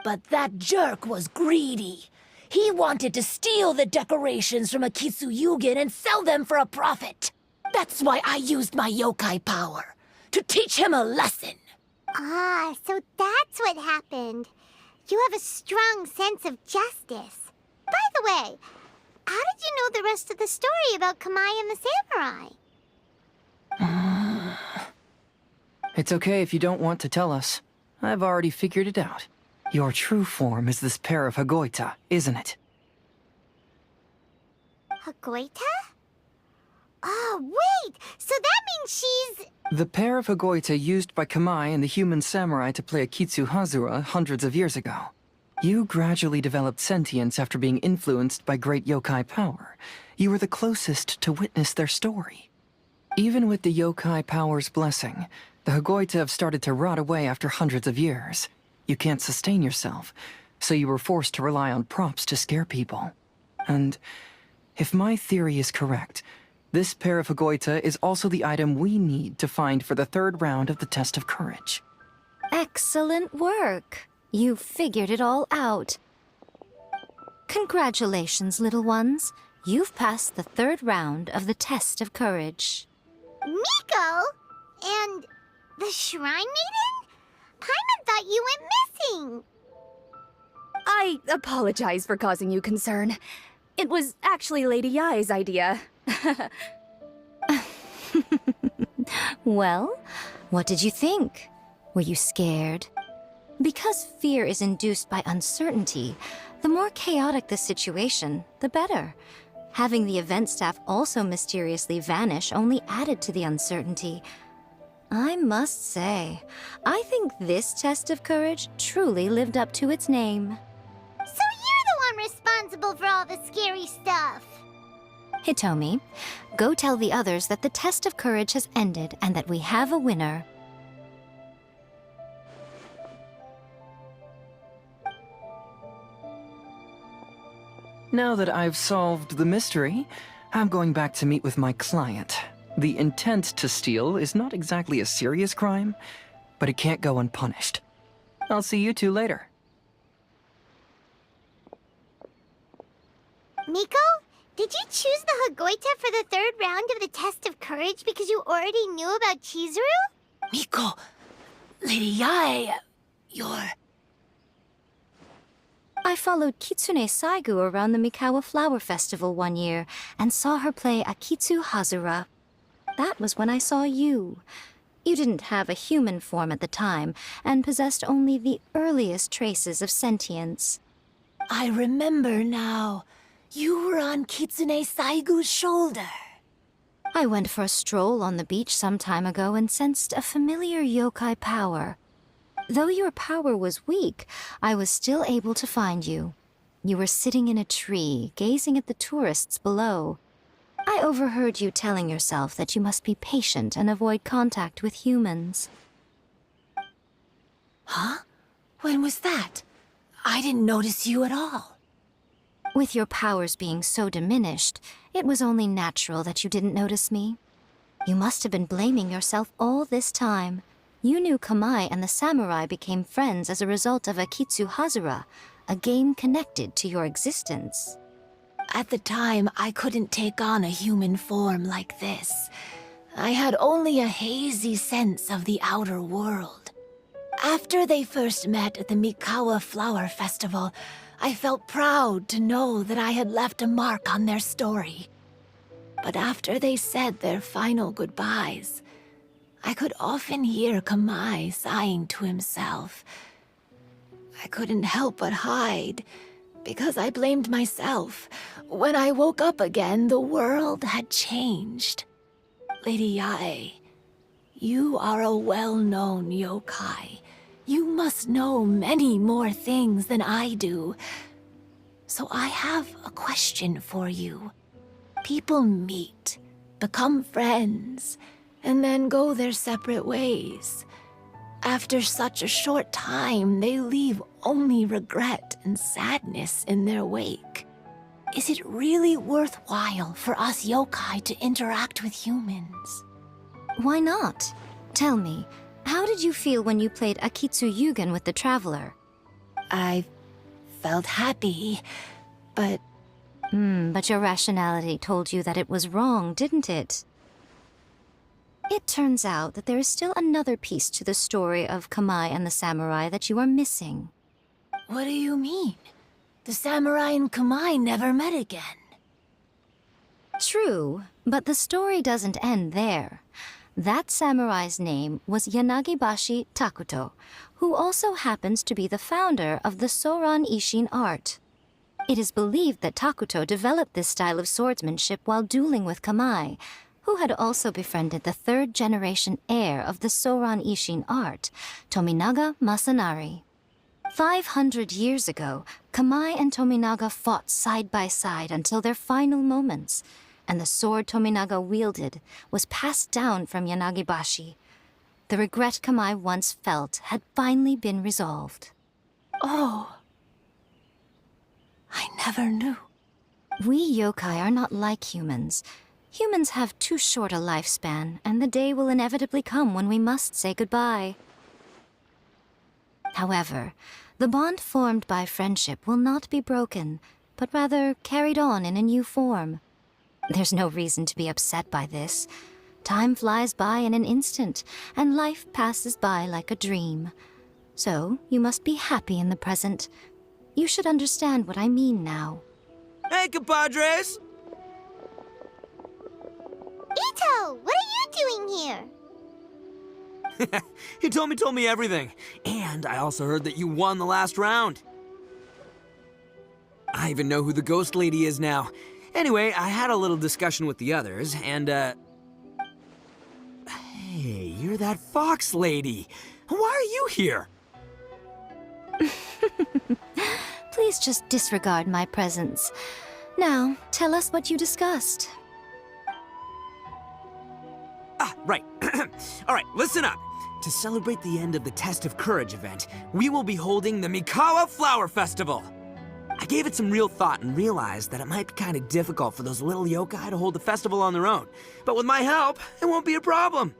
But that jerk was greedy. He wanted to steal the decorations from Akitsuyugen and sell them for a profit. That's why I used my yokai power, to teach him a lesson.
Ah, so that's what happened. You have a strong sense of justice. By the way, how did you know the rest of the story about Kamai and the samurai?
It's okay if you don't want to tell us. I've already figured it out. Your true form is this pair of Hagoita, isn't it?
Hagoita? Oh, wait! So that means she's...
The pair of Hagoita used by Kamai and the human samurai to play Akitsu Hazura hundreds of years ago. You gradually developed sentience after being influenced by great yokai power. You were the closest to witness their story. Even with the yokai power's blessing, the Hagoita have started to rot away after hundreds of years. You can't sustain yourself, so you were forced to rely on props to scare people. And if my theory is correct, this pair of Hagoita is also the item we need to find for the 3rd round of the test of courage.
Excellent work. You figured it all out. Congratulations, little ones. You've passed the 3rd round of the test of courage.
Miko? And the Shrine Maiden? Paimon thought you went missing.
I apologize for causing you concern. It was actually Lady Yai's idea.
Well, what did you think? Were you scared? Because fear is induced by uncertainty, the more chaotic the situation, the better. Having the event staff also mysteriously vanish only added to the uncertainty. I must say, I think this test of courage truly lived up to its name.
So you're the one responsible for all the scary stuff.
Hitomi, go tell the others that the test of courage has ended and that we have a winner.
Now that I've solved the mystery, I'm going back to meet with my client. The intent to steal is not exactly a serious crime, but it can't go unpunished. I'll see you two later.
Miko, did you choose the Hagoita for the 3rd round of the test of courage because you already knew about Chizuru?
Miko, Lady Yai, you're...
I followed Kitsune Saigu around the Mikawa Flower Festival one year and saw her play Akitsu Hazura. That was when I saw you. You didn't have a human form at the time and possessed only the earliest traces of sentience.
I remember now. You were on Kitsune Saigu's shoulder.
I went for a stroll on the beach some time ago and sensed a familiar yokai power. Though your power was weak, I was still able to find you. You were sitting in a tree, gazing at the tourists below. I overheard you telling yourself that you must be patient and avoid contact with humans.
Huh? When was that? I didn't notice you at all.
With your powers being so diminished, it was only natural that you didn't notice me. You must have been blaming yourself all this time. You knew Kamai and the samurai became friends as a result of Akitsu Hazura, a game connected to your existence.
At the time, I couldn't take on a human form like this. I had only a hazy sense of the outer world. After they first met at the Mikawa Flower Festival, I felt proud to know that I had left a mark on their story. But after they said their final goodbyes, I could often hear Kamai sighing to himself. I couldn't help but hide, because I blamed myself. When I woke up again, the world had changed. Lady Yae, you are a well-known yokai. You must know many more things than I do. So I have a question for you. People meet, become friends, and then go their separate ways. After such a short time, they leave only regret and sadness in their wake. Is it really worthwhile for us yokai to interact with humans?
Why not? Tell me, how did you feel when you played Akitsu Yugen with the Traveler?
I felt happy, but...
But your rationality told you that it was wrong, didn't it? It turns out that there is still another piece to the story of Kamai and the samurai that you are missing.
What do you mean? The samurai and Kamai never met again.
True, but the story doesn't end there. That samurai's name was Yanagibashi Takuto, who also happens to be the founder of the Soran Ishin art. It is believed that Takuto developed this style of swordsmanship while dueling with Kamai, who had also befriended the third-generation heir of the Soran Ishin art, Tominaga Masanari. 500 years ago, Kamai and Tominaga fought side by side until their final moments, and the sword Tominaga wielded was passed down from Yanagibashi. The regret Kamai once felt had finally been resolved.
Oh. I never knew.
We yokai are not like humans. Humans have too short a lifespan, and the day will inevitably come when we must say goodbye. However, the bond formed by friendship will not be broken, but rather carried on in a new form. There's no reason to be upset by this. Time flies by in an instant, and life passes by like a dream. So, you must be happy in the present. You should understand what I mean now.
Hey, compadres!
Ito, what are you doing here?
He told me everything. And I also heard that you won the last round. I even know who the ghost lady is now. Anyway, I had a little discussion with the others, and, Hey, you're that fox lady. Why are you here?
Please just disregard my presence. Now, tell us what you discussed.
Ah, right. All right, listen up. To celebrate the end of the Test of Courage event, we will be holding the Mikawa Flower Festival. I gave it some real thought and realized that it might be kind of difficult for those little yokai to hold the festival on their own. But with my help, it won't be a problem.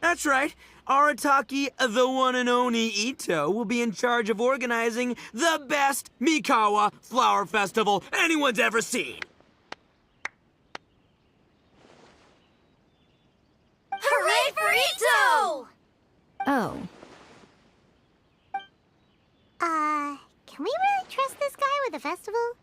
That's right. Arataki, the one and only Ito, will be in charge of organizing the best Mikawa Flower Festival anyone's ever seen.
Hooray for Ito!
Oh.
Can we really trust this guy with the festival?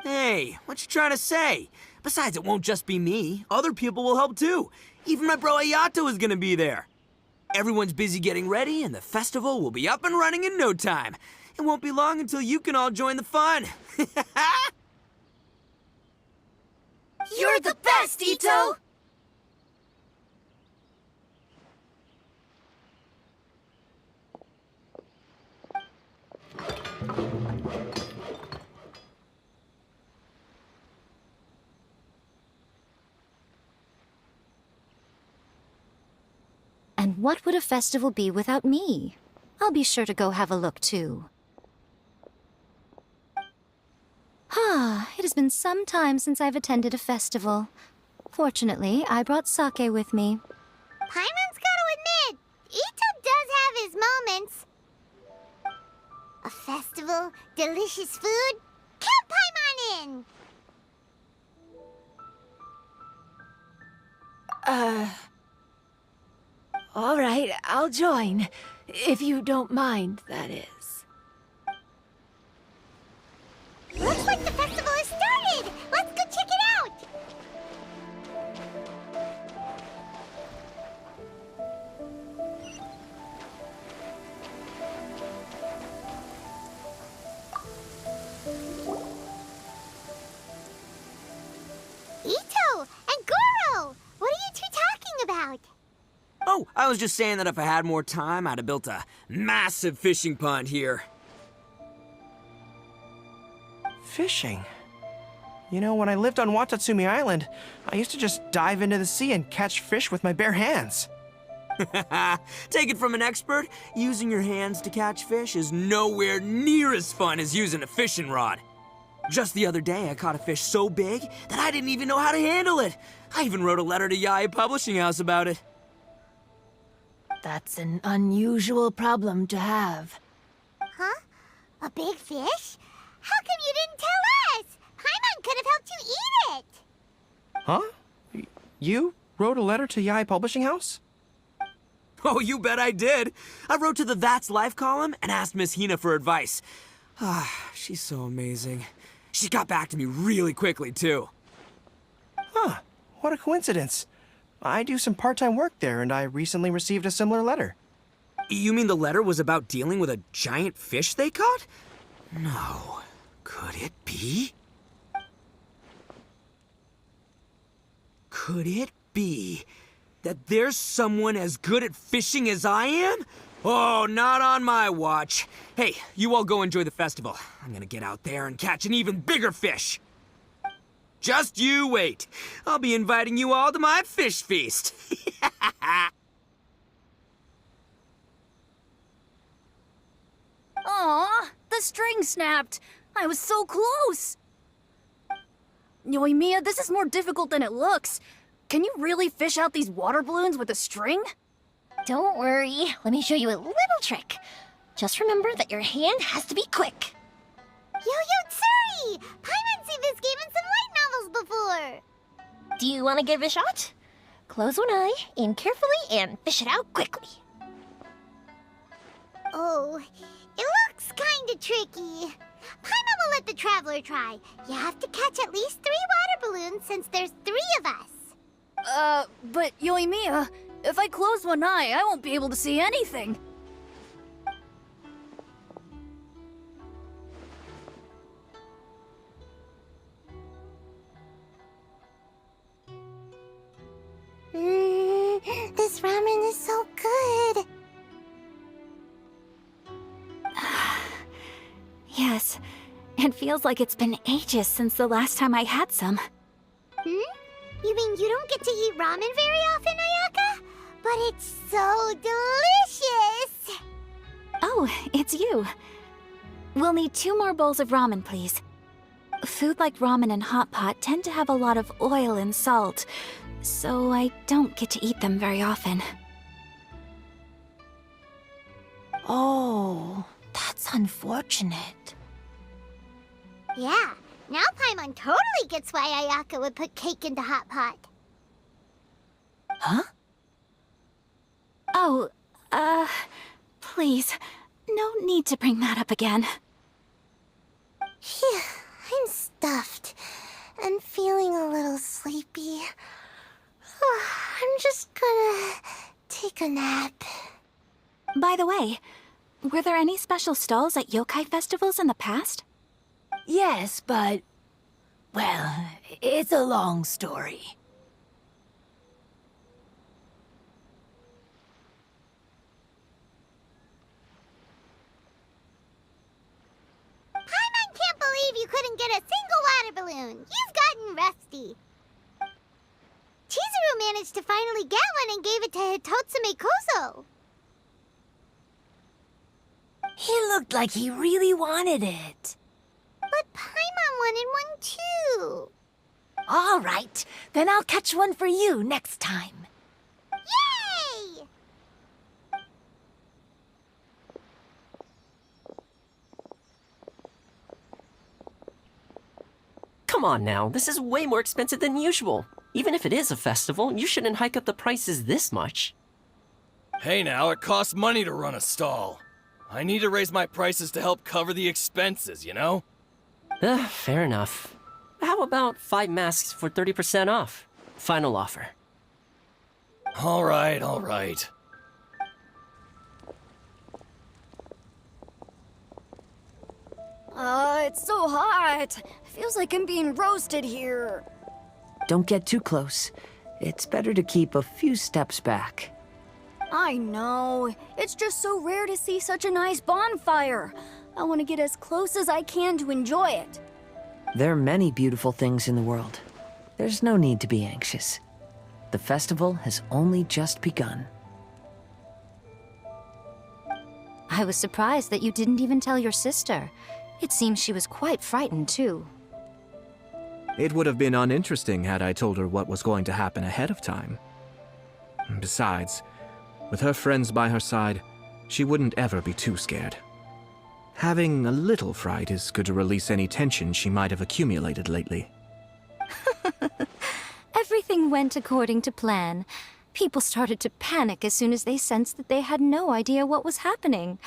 Hey, what you trying to say? Besides, it won't just be me. Other people will help too. Even my bro Ayato is gonna be there. Everyone's busy getting ready, and the festival will be up and running in no time. It won't be long until you can all join the fun.
You're the best, Ito!
And what would a festival be without me? I'll be sure to go have a look, too. It has been some time since I've attended a festival. Fortunately, I brought sake with me.
Paimon's gotta admit, Ito does have his moments. A festival, delicious food, count Paimon in!
All right, I'll join. If you don't mind, that is.
Looks like the festival has started! Let's go check it out!
I was just saying that if I had more time, I'd have built a massive fishing pond here.
Fishing? You know, when I lived on Watatsumi Island, I used to just dive into the sea and catch fish with my bare hands.
Take it from an expert, using your hands to catch fish is nowhere near as fun as using a fishing rod. Just the other day, I caught a fish so big that I didn't even know how to handle it. I even wrote a letter to Yae Publishing House about it.
That's an unusual problem to have.
Huh? A big fish? How come you didn't tell us? Paimon could have helped you eat it.
Huh? You wrote a letter to Yae Publishing House?
Oh, you bet I did. I wrote to the That's Life column and asked Miss Hina for advice. She's so amazing. She got back to me really quickly, too.
Huh. What a coincidence. I do some part-time work there, and I recently received a similar letter.
You mean the letter was about dealing with a giant fish they caught? No. Could it be? Could it be that there's someone as good at fishing as I am? Oh, not on my watch. Hey, you all go enjoy the festival. I'm gonna get out there and catch an even bigger fish. Just you wait. I'll be inviting you all to my fish feast.
Aw, the string snapped. I was so close. Yoimiya, this is more difficult than it looks. Can you really fish out these water balloons with a string?
Don't worry. Let me show you a little trick. Just remember that your hand has to be quick. Yo-Yo Tsuri! Paimon's seen this game in some light novels before. Do you want to give it a shot? Close one eye, aim carefully, and fish it out quickly. Oh, it looks kinda tricky. Paimon will let the traveler try. You have to catch at least 3 water balloons since there's 3 of us.
But Yoimiya, if I close one eye, I won't be able to see anything.
This ramen is so good.
Yes, it feels like it's been ages since the last time I had some.
You mean you don't get to eat ramen very often, Ayaka? But it's so delicious!
Oh, it's you. We'll need 2 more bowls of ramen, please. Food like ramen and hot pot tend to have a lot of oil and salt, so I don't get to eat them very often.
Oh, that's unfortunate.
Yeah, now Paimon totally gets why Ayaka would put cake into hot pot.
Huh?
Oh, please, no need to bring that up again.
Phew, I'm stuffed and feeling a little sleepy. I'm just gonna take a nap.
By the way, were there any special stalls at yokai festivals in the past?
Yes, but... well, it's a long story.
Paimon can't believe you couldn't get a single water balloon. You've gotten rusty. Chizuru managed to finally get one and gave it to Hitotsume Kozo.
He looked like he really wanted it.
But Paimon wanted one too.
All right, then I'll catch one for you next time.
Yay!
Come on now, this is way more expensive than usual. Even if it is a festival, you shouldn't hike up the prices this much.
Hey now, it costs money to run a stall. I need to raise my prices to help cover the expenses, you know?
Fair enough. How about 5 masks for 30% off? Final offer.
All right, all right.
It's so hot. Feels like I'm being roasted here.
Don't get too close. It's better to keep a few steps back.
I know. It's just so rare to see such a nice bonfire. I want to get as close as I can to enjoy it.
There are many beautiful things in the world. There's no need to be anxious. The festival has only just begun.
I was surprised that you didn't even tell your sister. It seems she was quite frightened, too.
It would have been uninteresting had I told her what was going to happen ahead of time. Besides, with her friends by her side, she wouldn't ever be too scared. Having a little fright is good to release any tension she might have accumulated lately.
Everything went according to plan. People started to panic as soon as they sensed that they had no idea what was happening.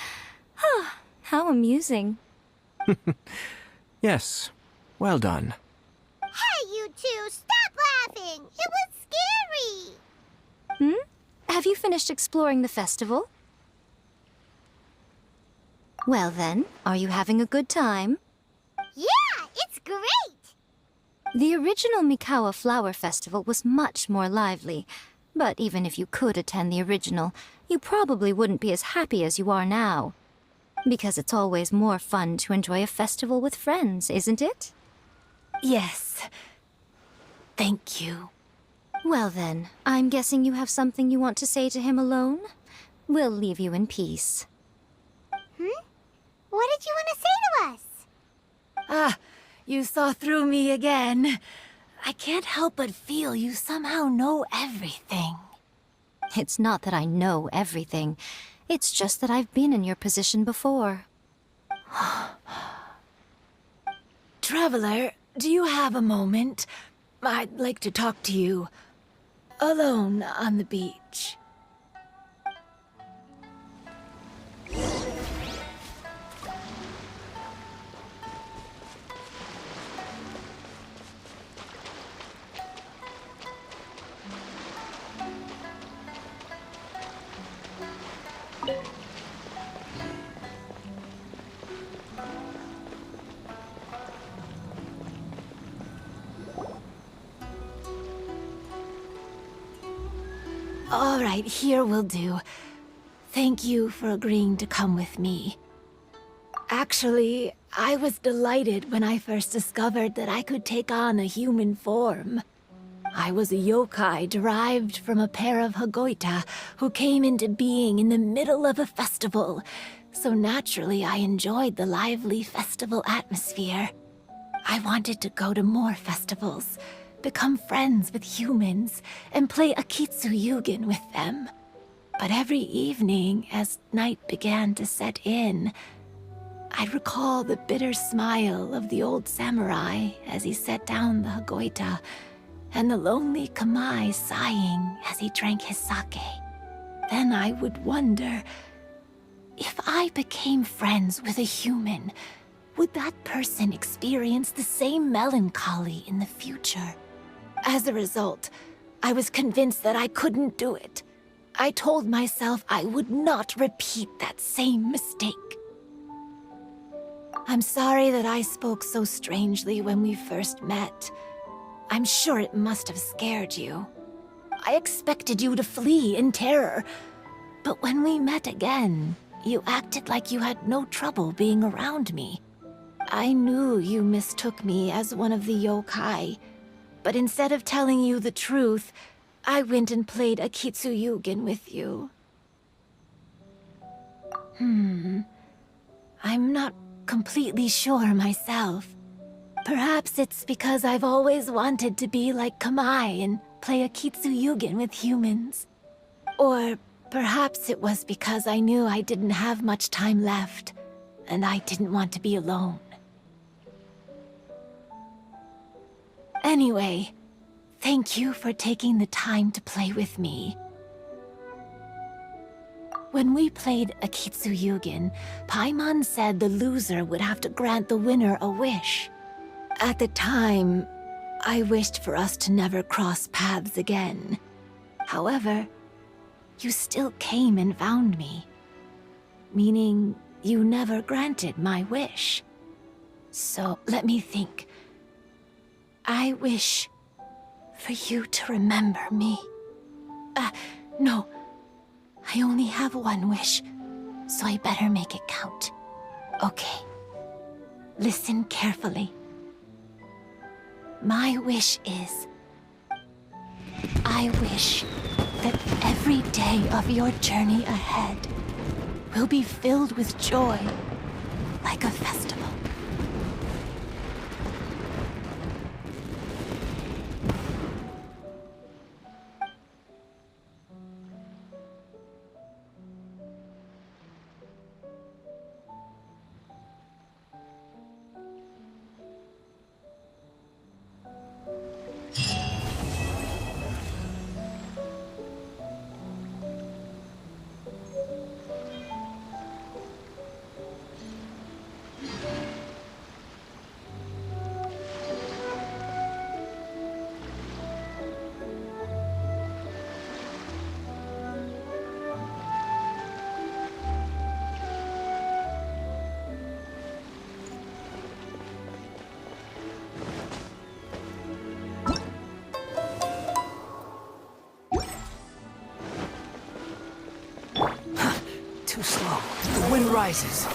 How amusing.
Yes, well done.
Hey, you two, stop laughing! It was scary!
Have you finished exploring the festival? Well then, are you having a good time?
Yeah, it's great!
The original Mikawa Flower Festival was much more lively, but even if you could attend the original, you probably wouldn't be as happy as you are now. Because it's always more fun to enjoy a festival with friends, isn't it?
Yes. Thank you.
Well then, I'm guessing you have something you want to say to him alone? We'll leave you in peace.
What did you want to say to us?
Ah, you saw through me again. I can't help but feel you somehow know everything.
It's not that I know everything. It's just that I've been in your position before.
Traveler, do you have a moment? I'd like to talk to you. Alone on the beach. All right, here will do. Thank you for agreeing to come with me. Actually, I was delighted when I first discovered that I could take on a human form. I was a yokai derived from a pair of Hagoita who came into being in the middle of a festival, so naturally I enjoyed the lively festival atmosphere. I wanted to go to more festivals, become friends with humans, and play Akitsu Yugen with them. But every evening, as night began to set in, I'd recall the bitter smile of the old samurai as he set down the Hagoita, and the lonely Kamai sighing as he drank his sake. Then I would wonder, if I became friends with a human, would that person experience the same melancholy in the future? As a result, I was convinced that I couldn't do it. I told myself I would not repeat that same mistake. I'm sorry that I spoke so strangely when we first met. I'm sure it must have scared you. I expected you to flee in terror, but when we met again, you acted like you had no trouble being around me. I knew you mistook me as one of the yokai, but instead of telling you the truth, I went and played Akitsu Yugen with you. I'm not completely sure myself. Perhaps it's because I've always wanted to be like Kamai and play Akitsu Yugen with humans. Or perhaps it was because I knew I didn't have much time left, and I didn't want to be alone. Anyway, thank you for taking the time to play with me. When we played Akitsu Yugen, Paimon said the loser would have to grant the winner a wish. At the time, I wished for us to never cross paths again. However, you still came and found me, meaning you never granted my wish. So let me think. I wish for you to remember me. No. I only have one wish, so I better make it count. Okay. Listen carefully. My wish is... I wish that every day of your journey ahead will be filled with joy, like a festival.
Too slow. The wind rises.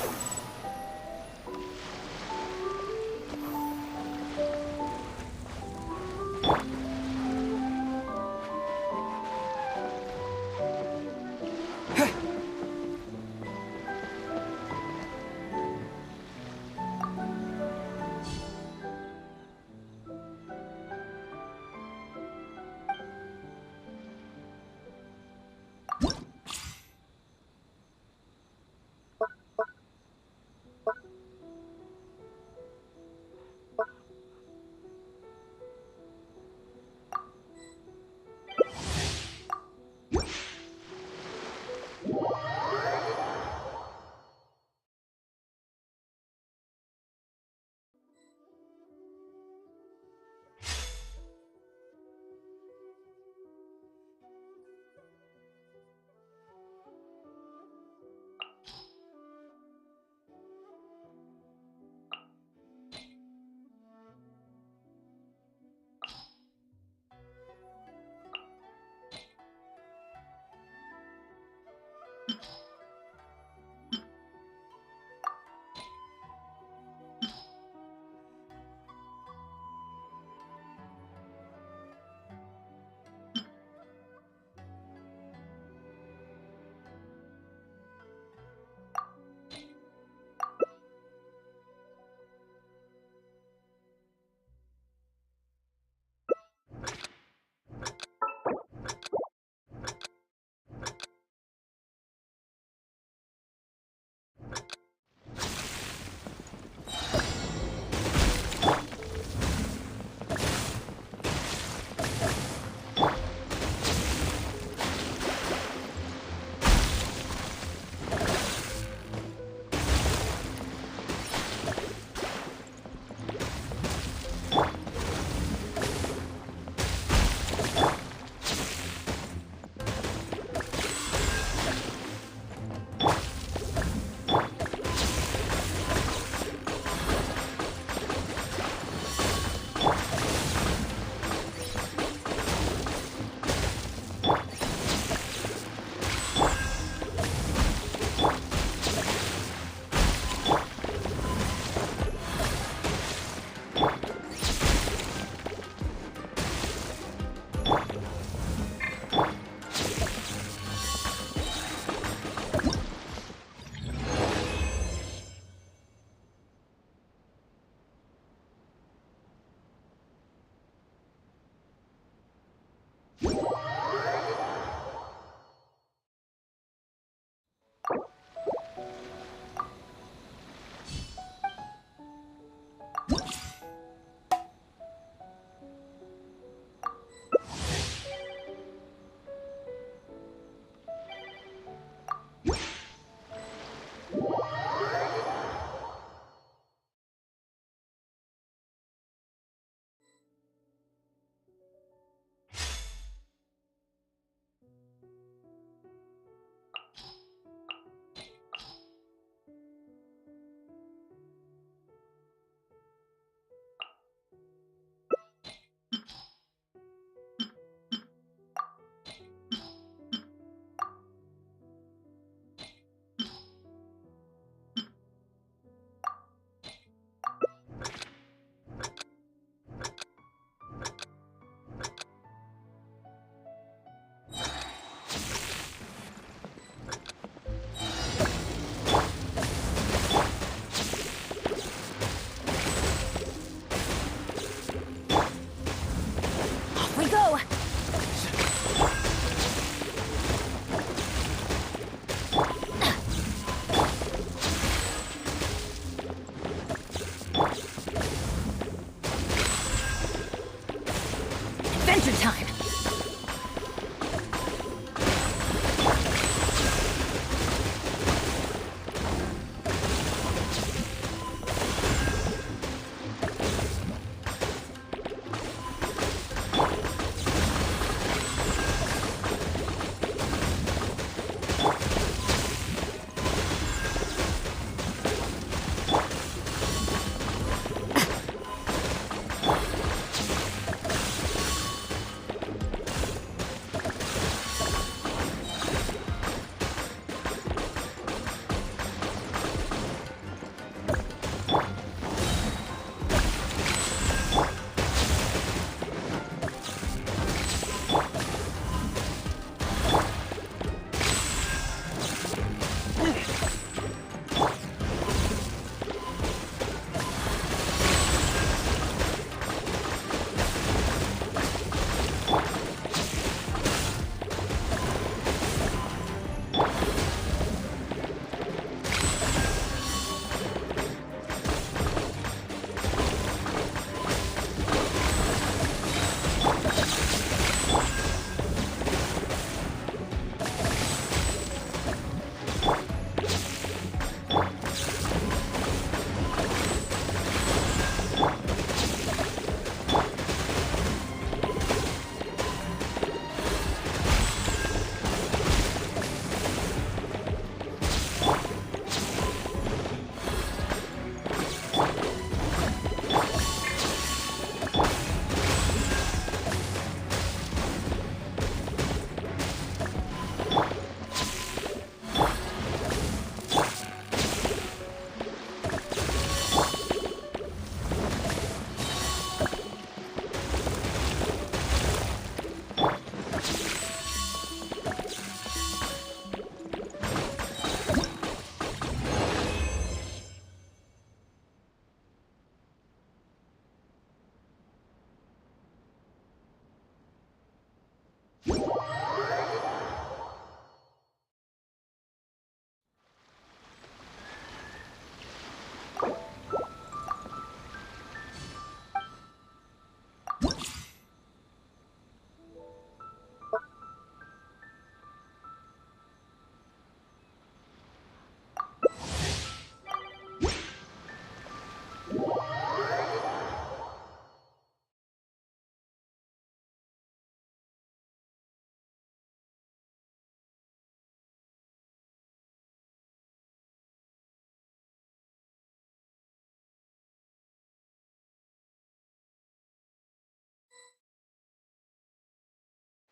treasure time.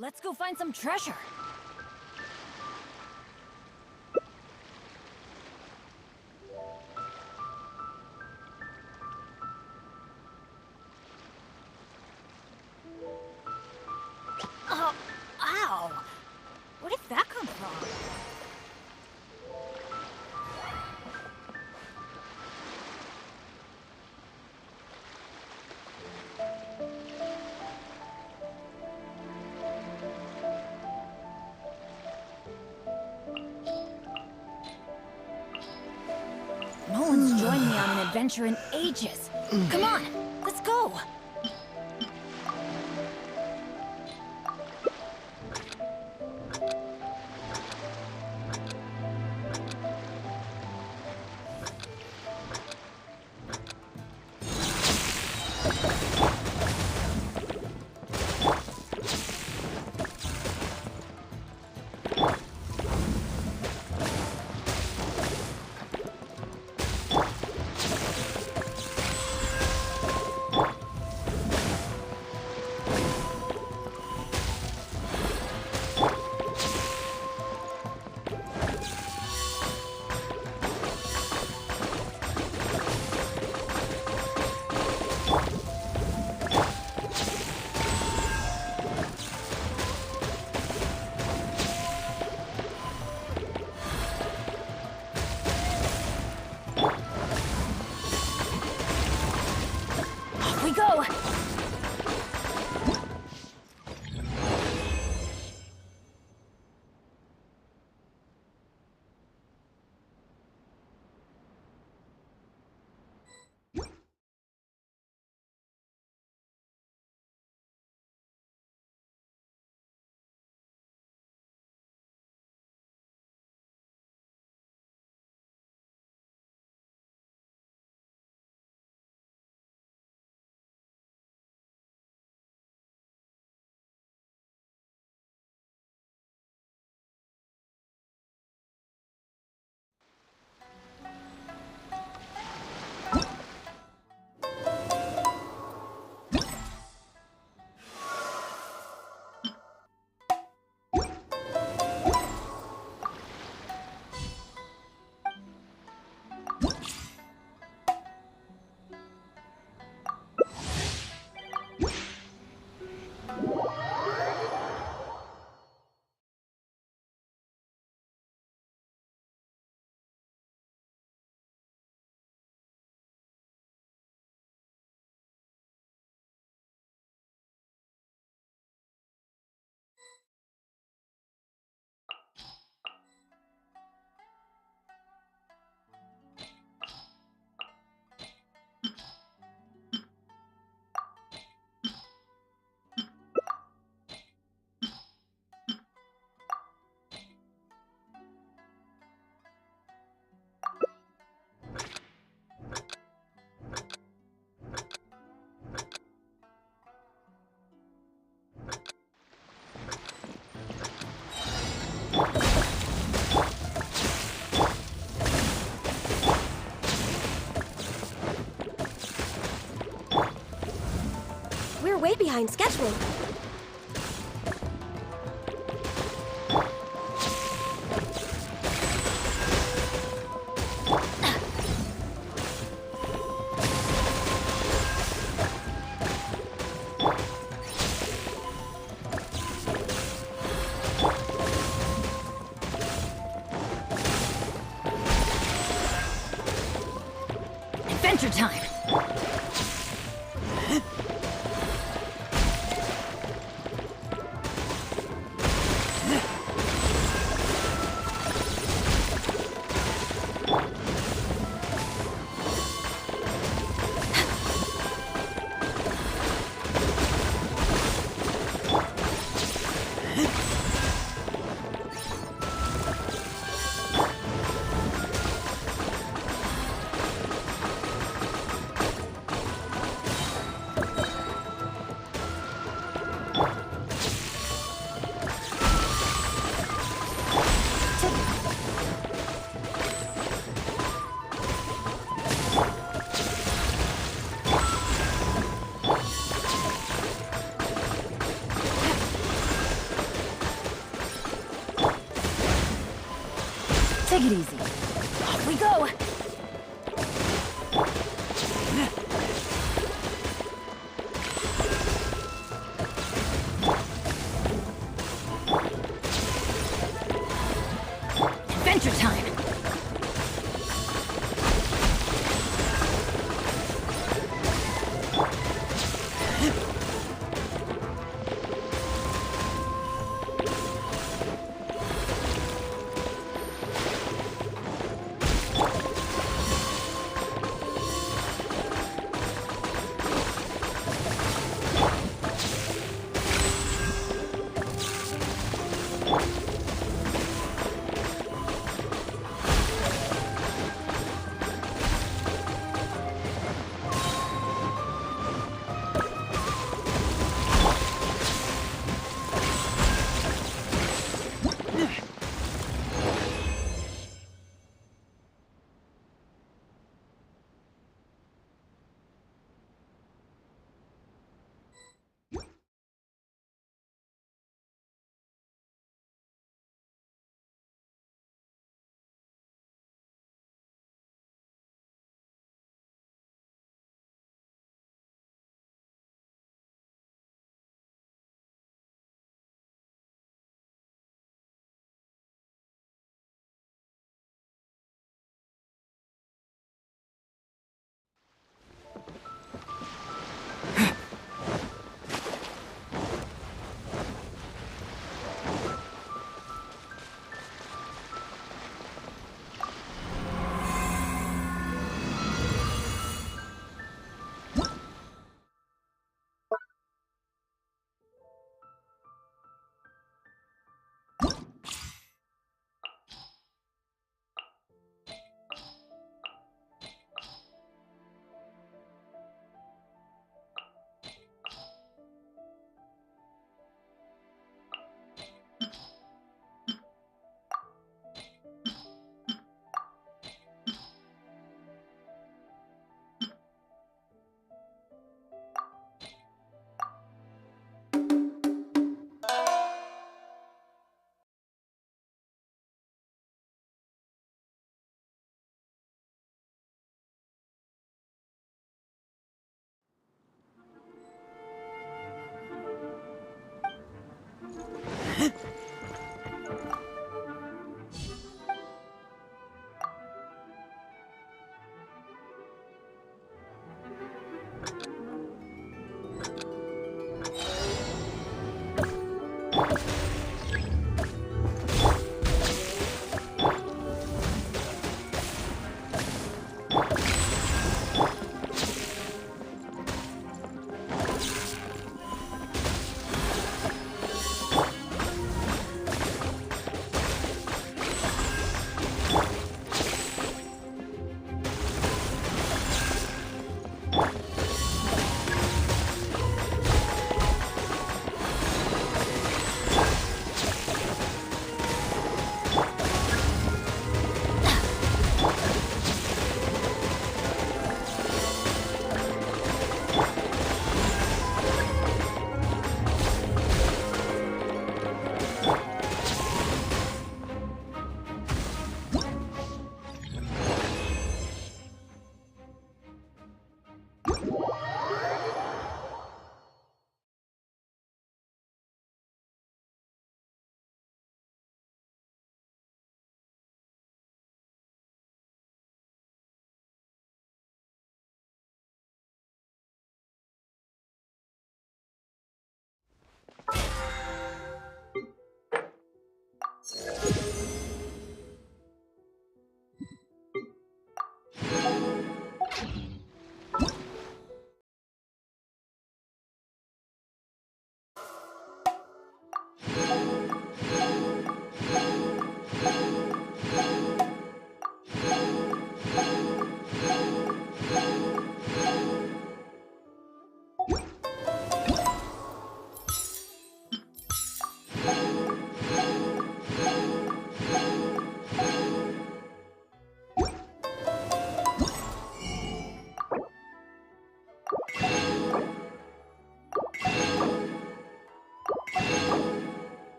Let's go find some treasure. Oh, ow! Where did that come from? No one's joined me on an adventure in ages. Come on, let's go.
We're way behind schedule.
Adventure time! Take it easy. Off we go! Adventure time!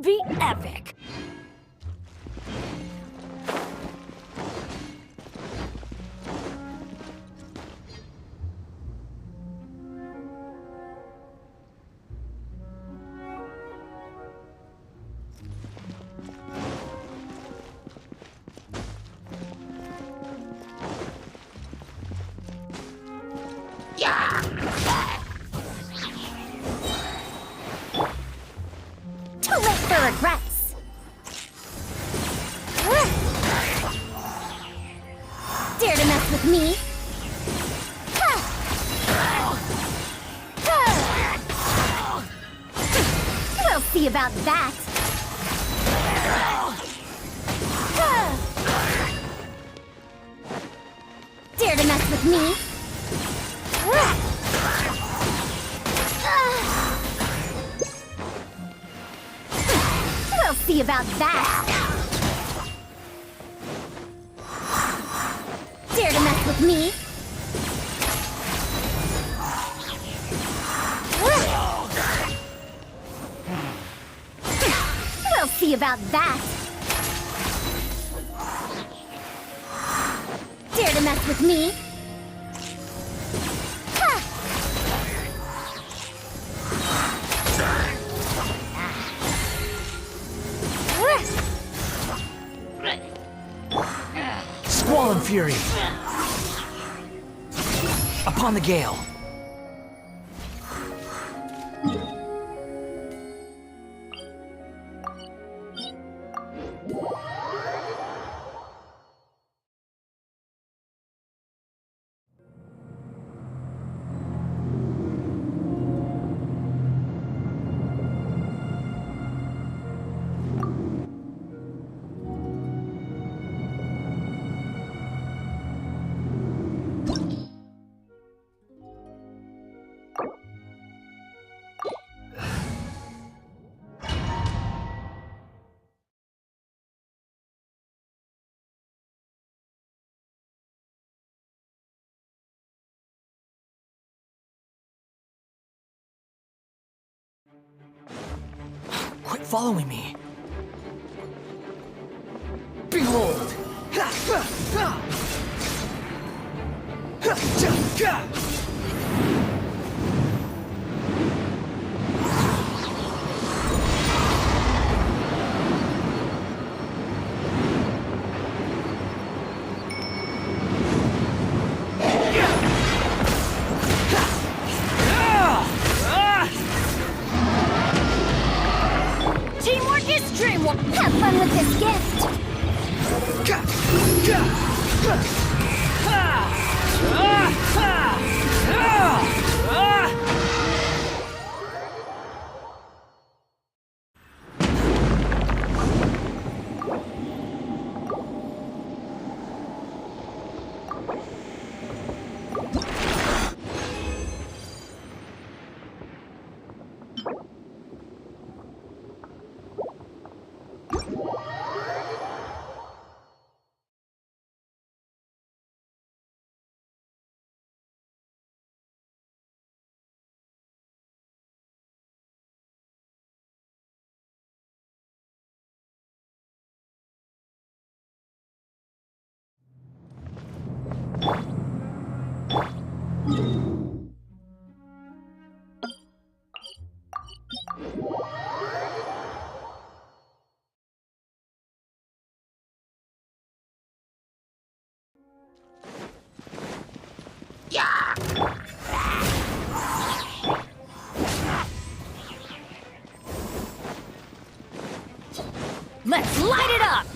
be epic!
Too late for regrets! Dare to mess with me? We'll see about that! Dare to mess with me? We'll see about that! Dare to mess with me? We'll see about that! Dare to mess with me?
Squall and fury. Upon the gale. Quit following me. Behold!
Teamwork is dreamwork! Have fun with this gift!
Let's light it up!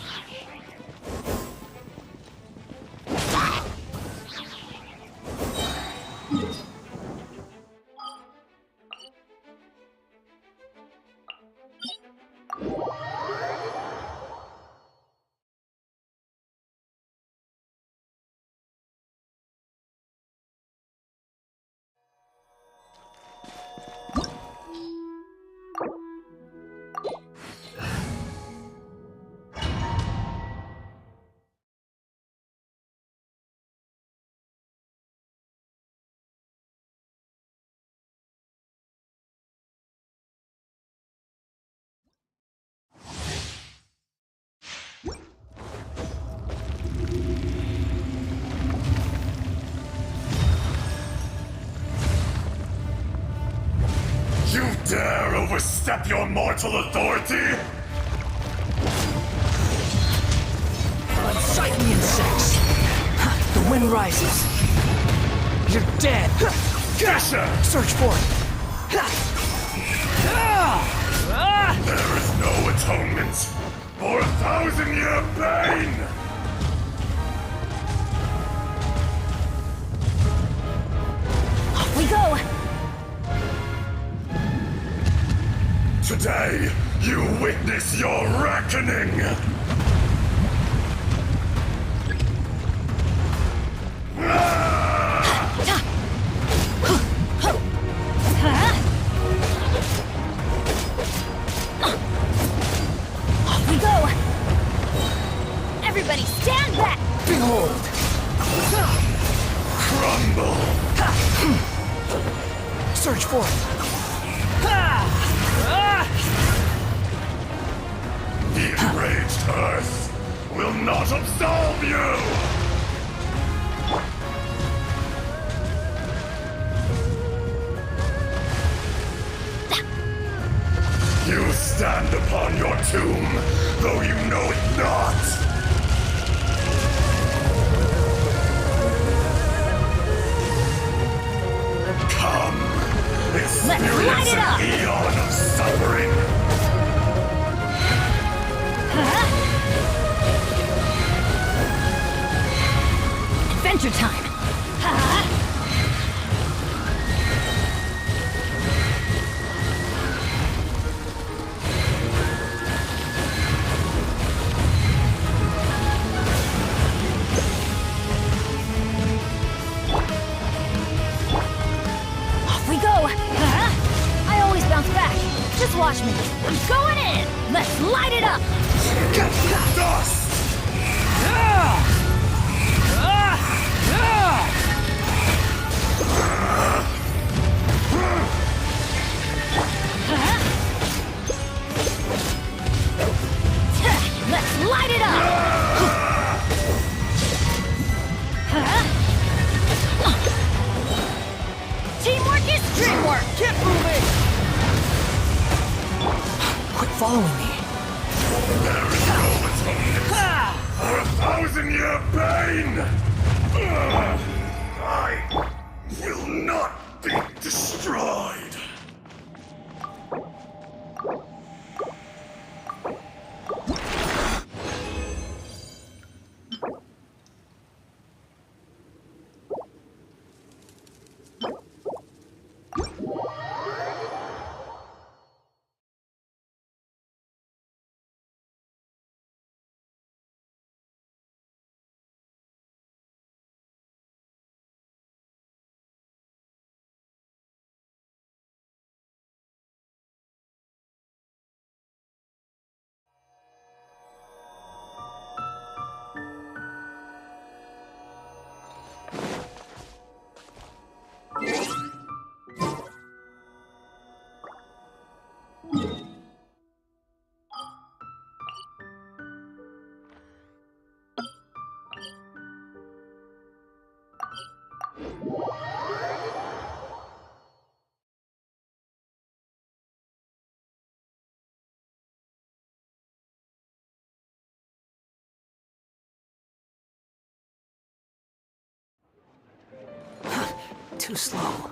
dare overstep your mortal authority?
Unsightly insects! The wind rises. You're dead!
Fisher!
Search for it!
There is no atonement for 1,000-year pain!
Off we go!
Today, you witness your reckoning!
Off we go! Everybody stand back!
Behold!
Crumble!
Search for it!
The enraged earth will not absolve you! You stand upon your tomb, though you know it not! Come, experience an eon of suffering!
Adventure time! Off we go! I always bounce back. Just watch me. I'm going in! Let's light it up!
Dust!
Let's light it up! Teamwork is dreamwork!
Keep moving! Quit following me.
There is no atonement for 1,000-year pain! I will not be destroyed!
Too slow.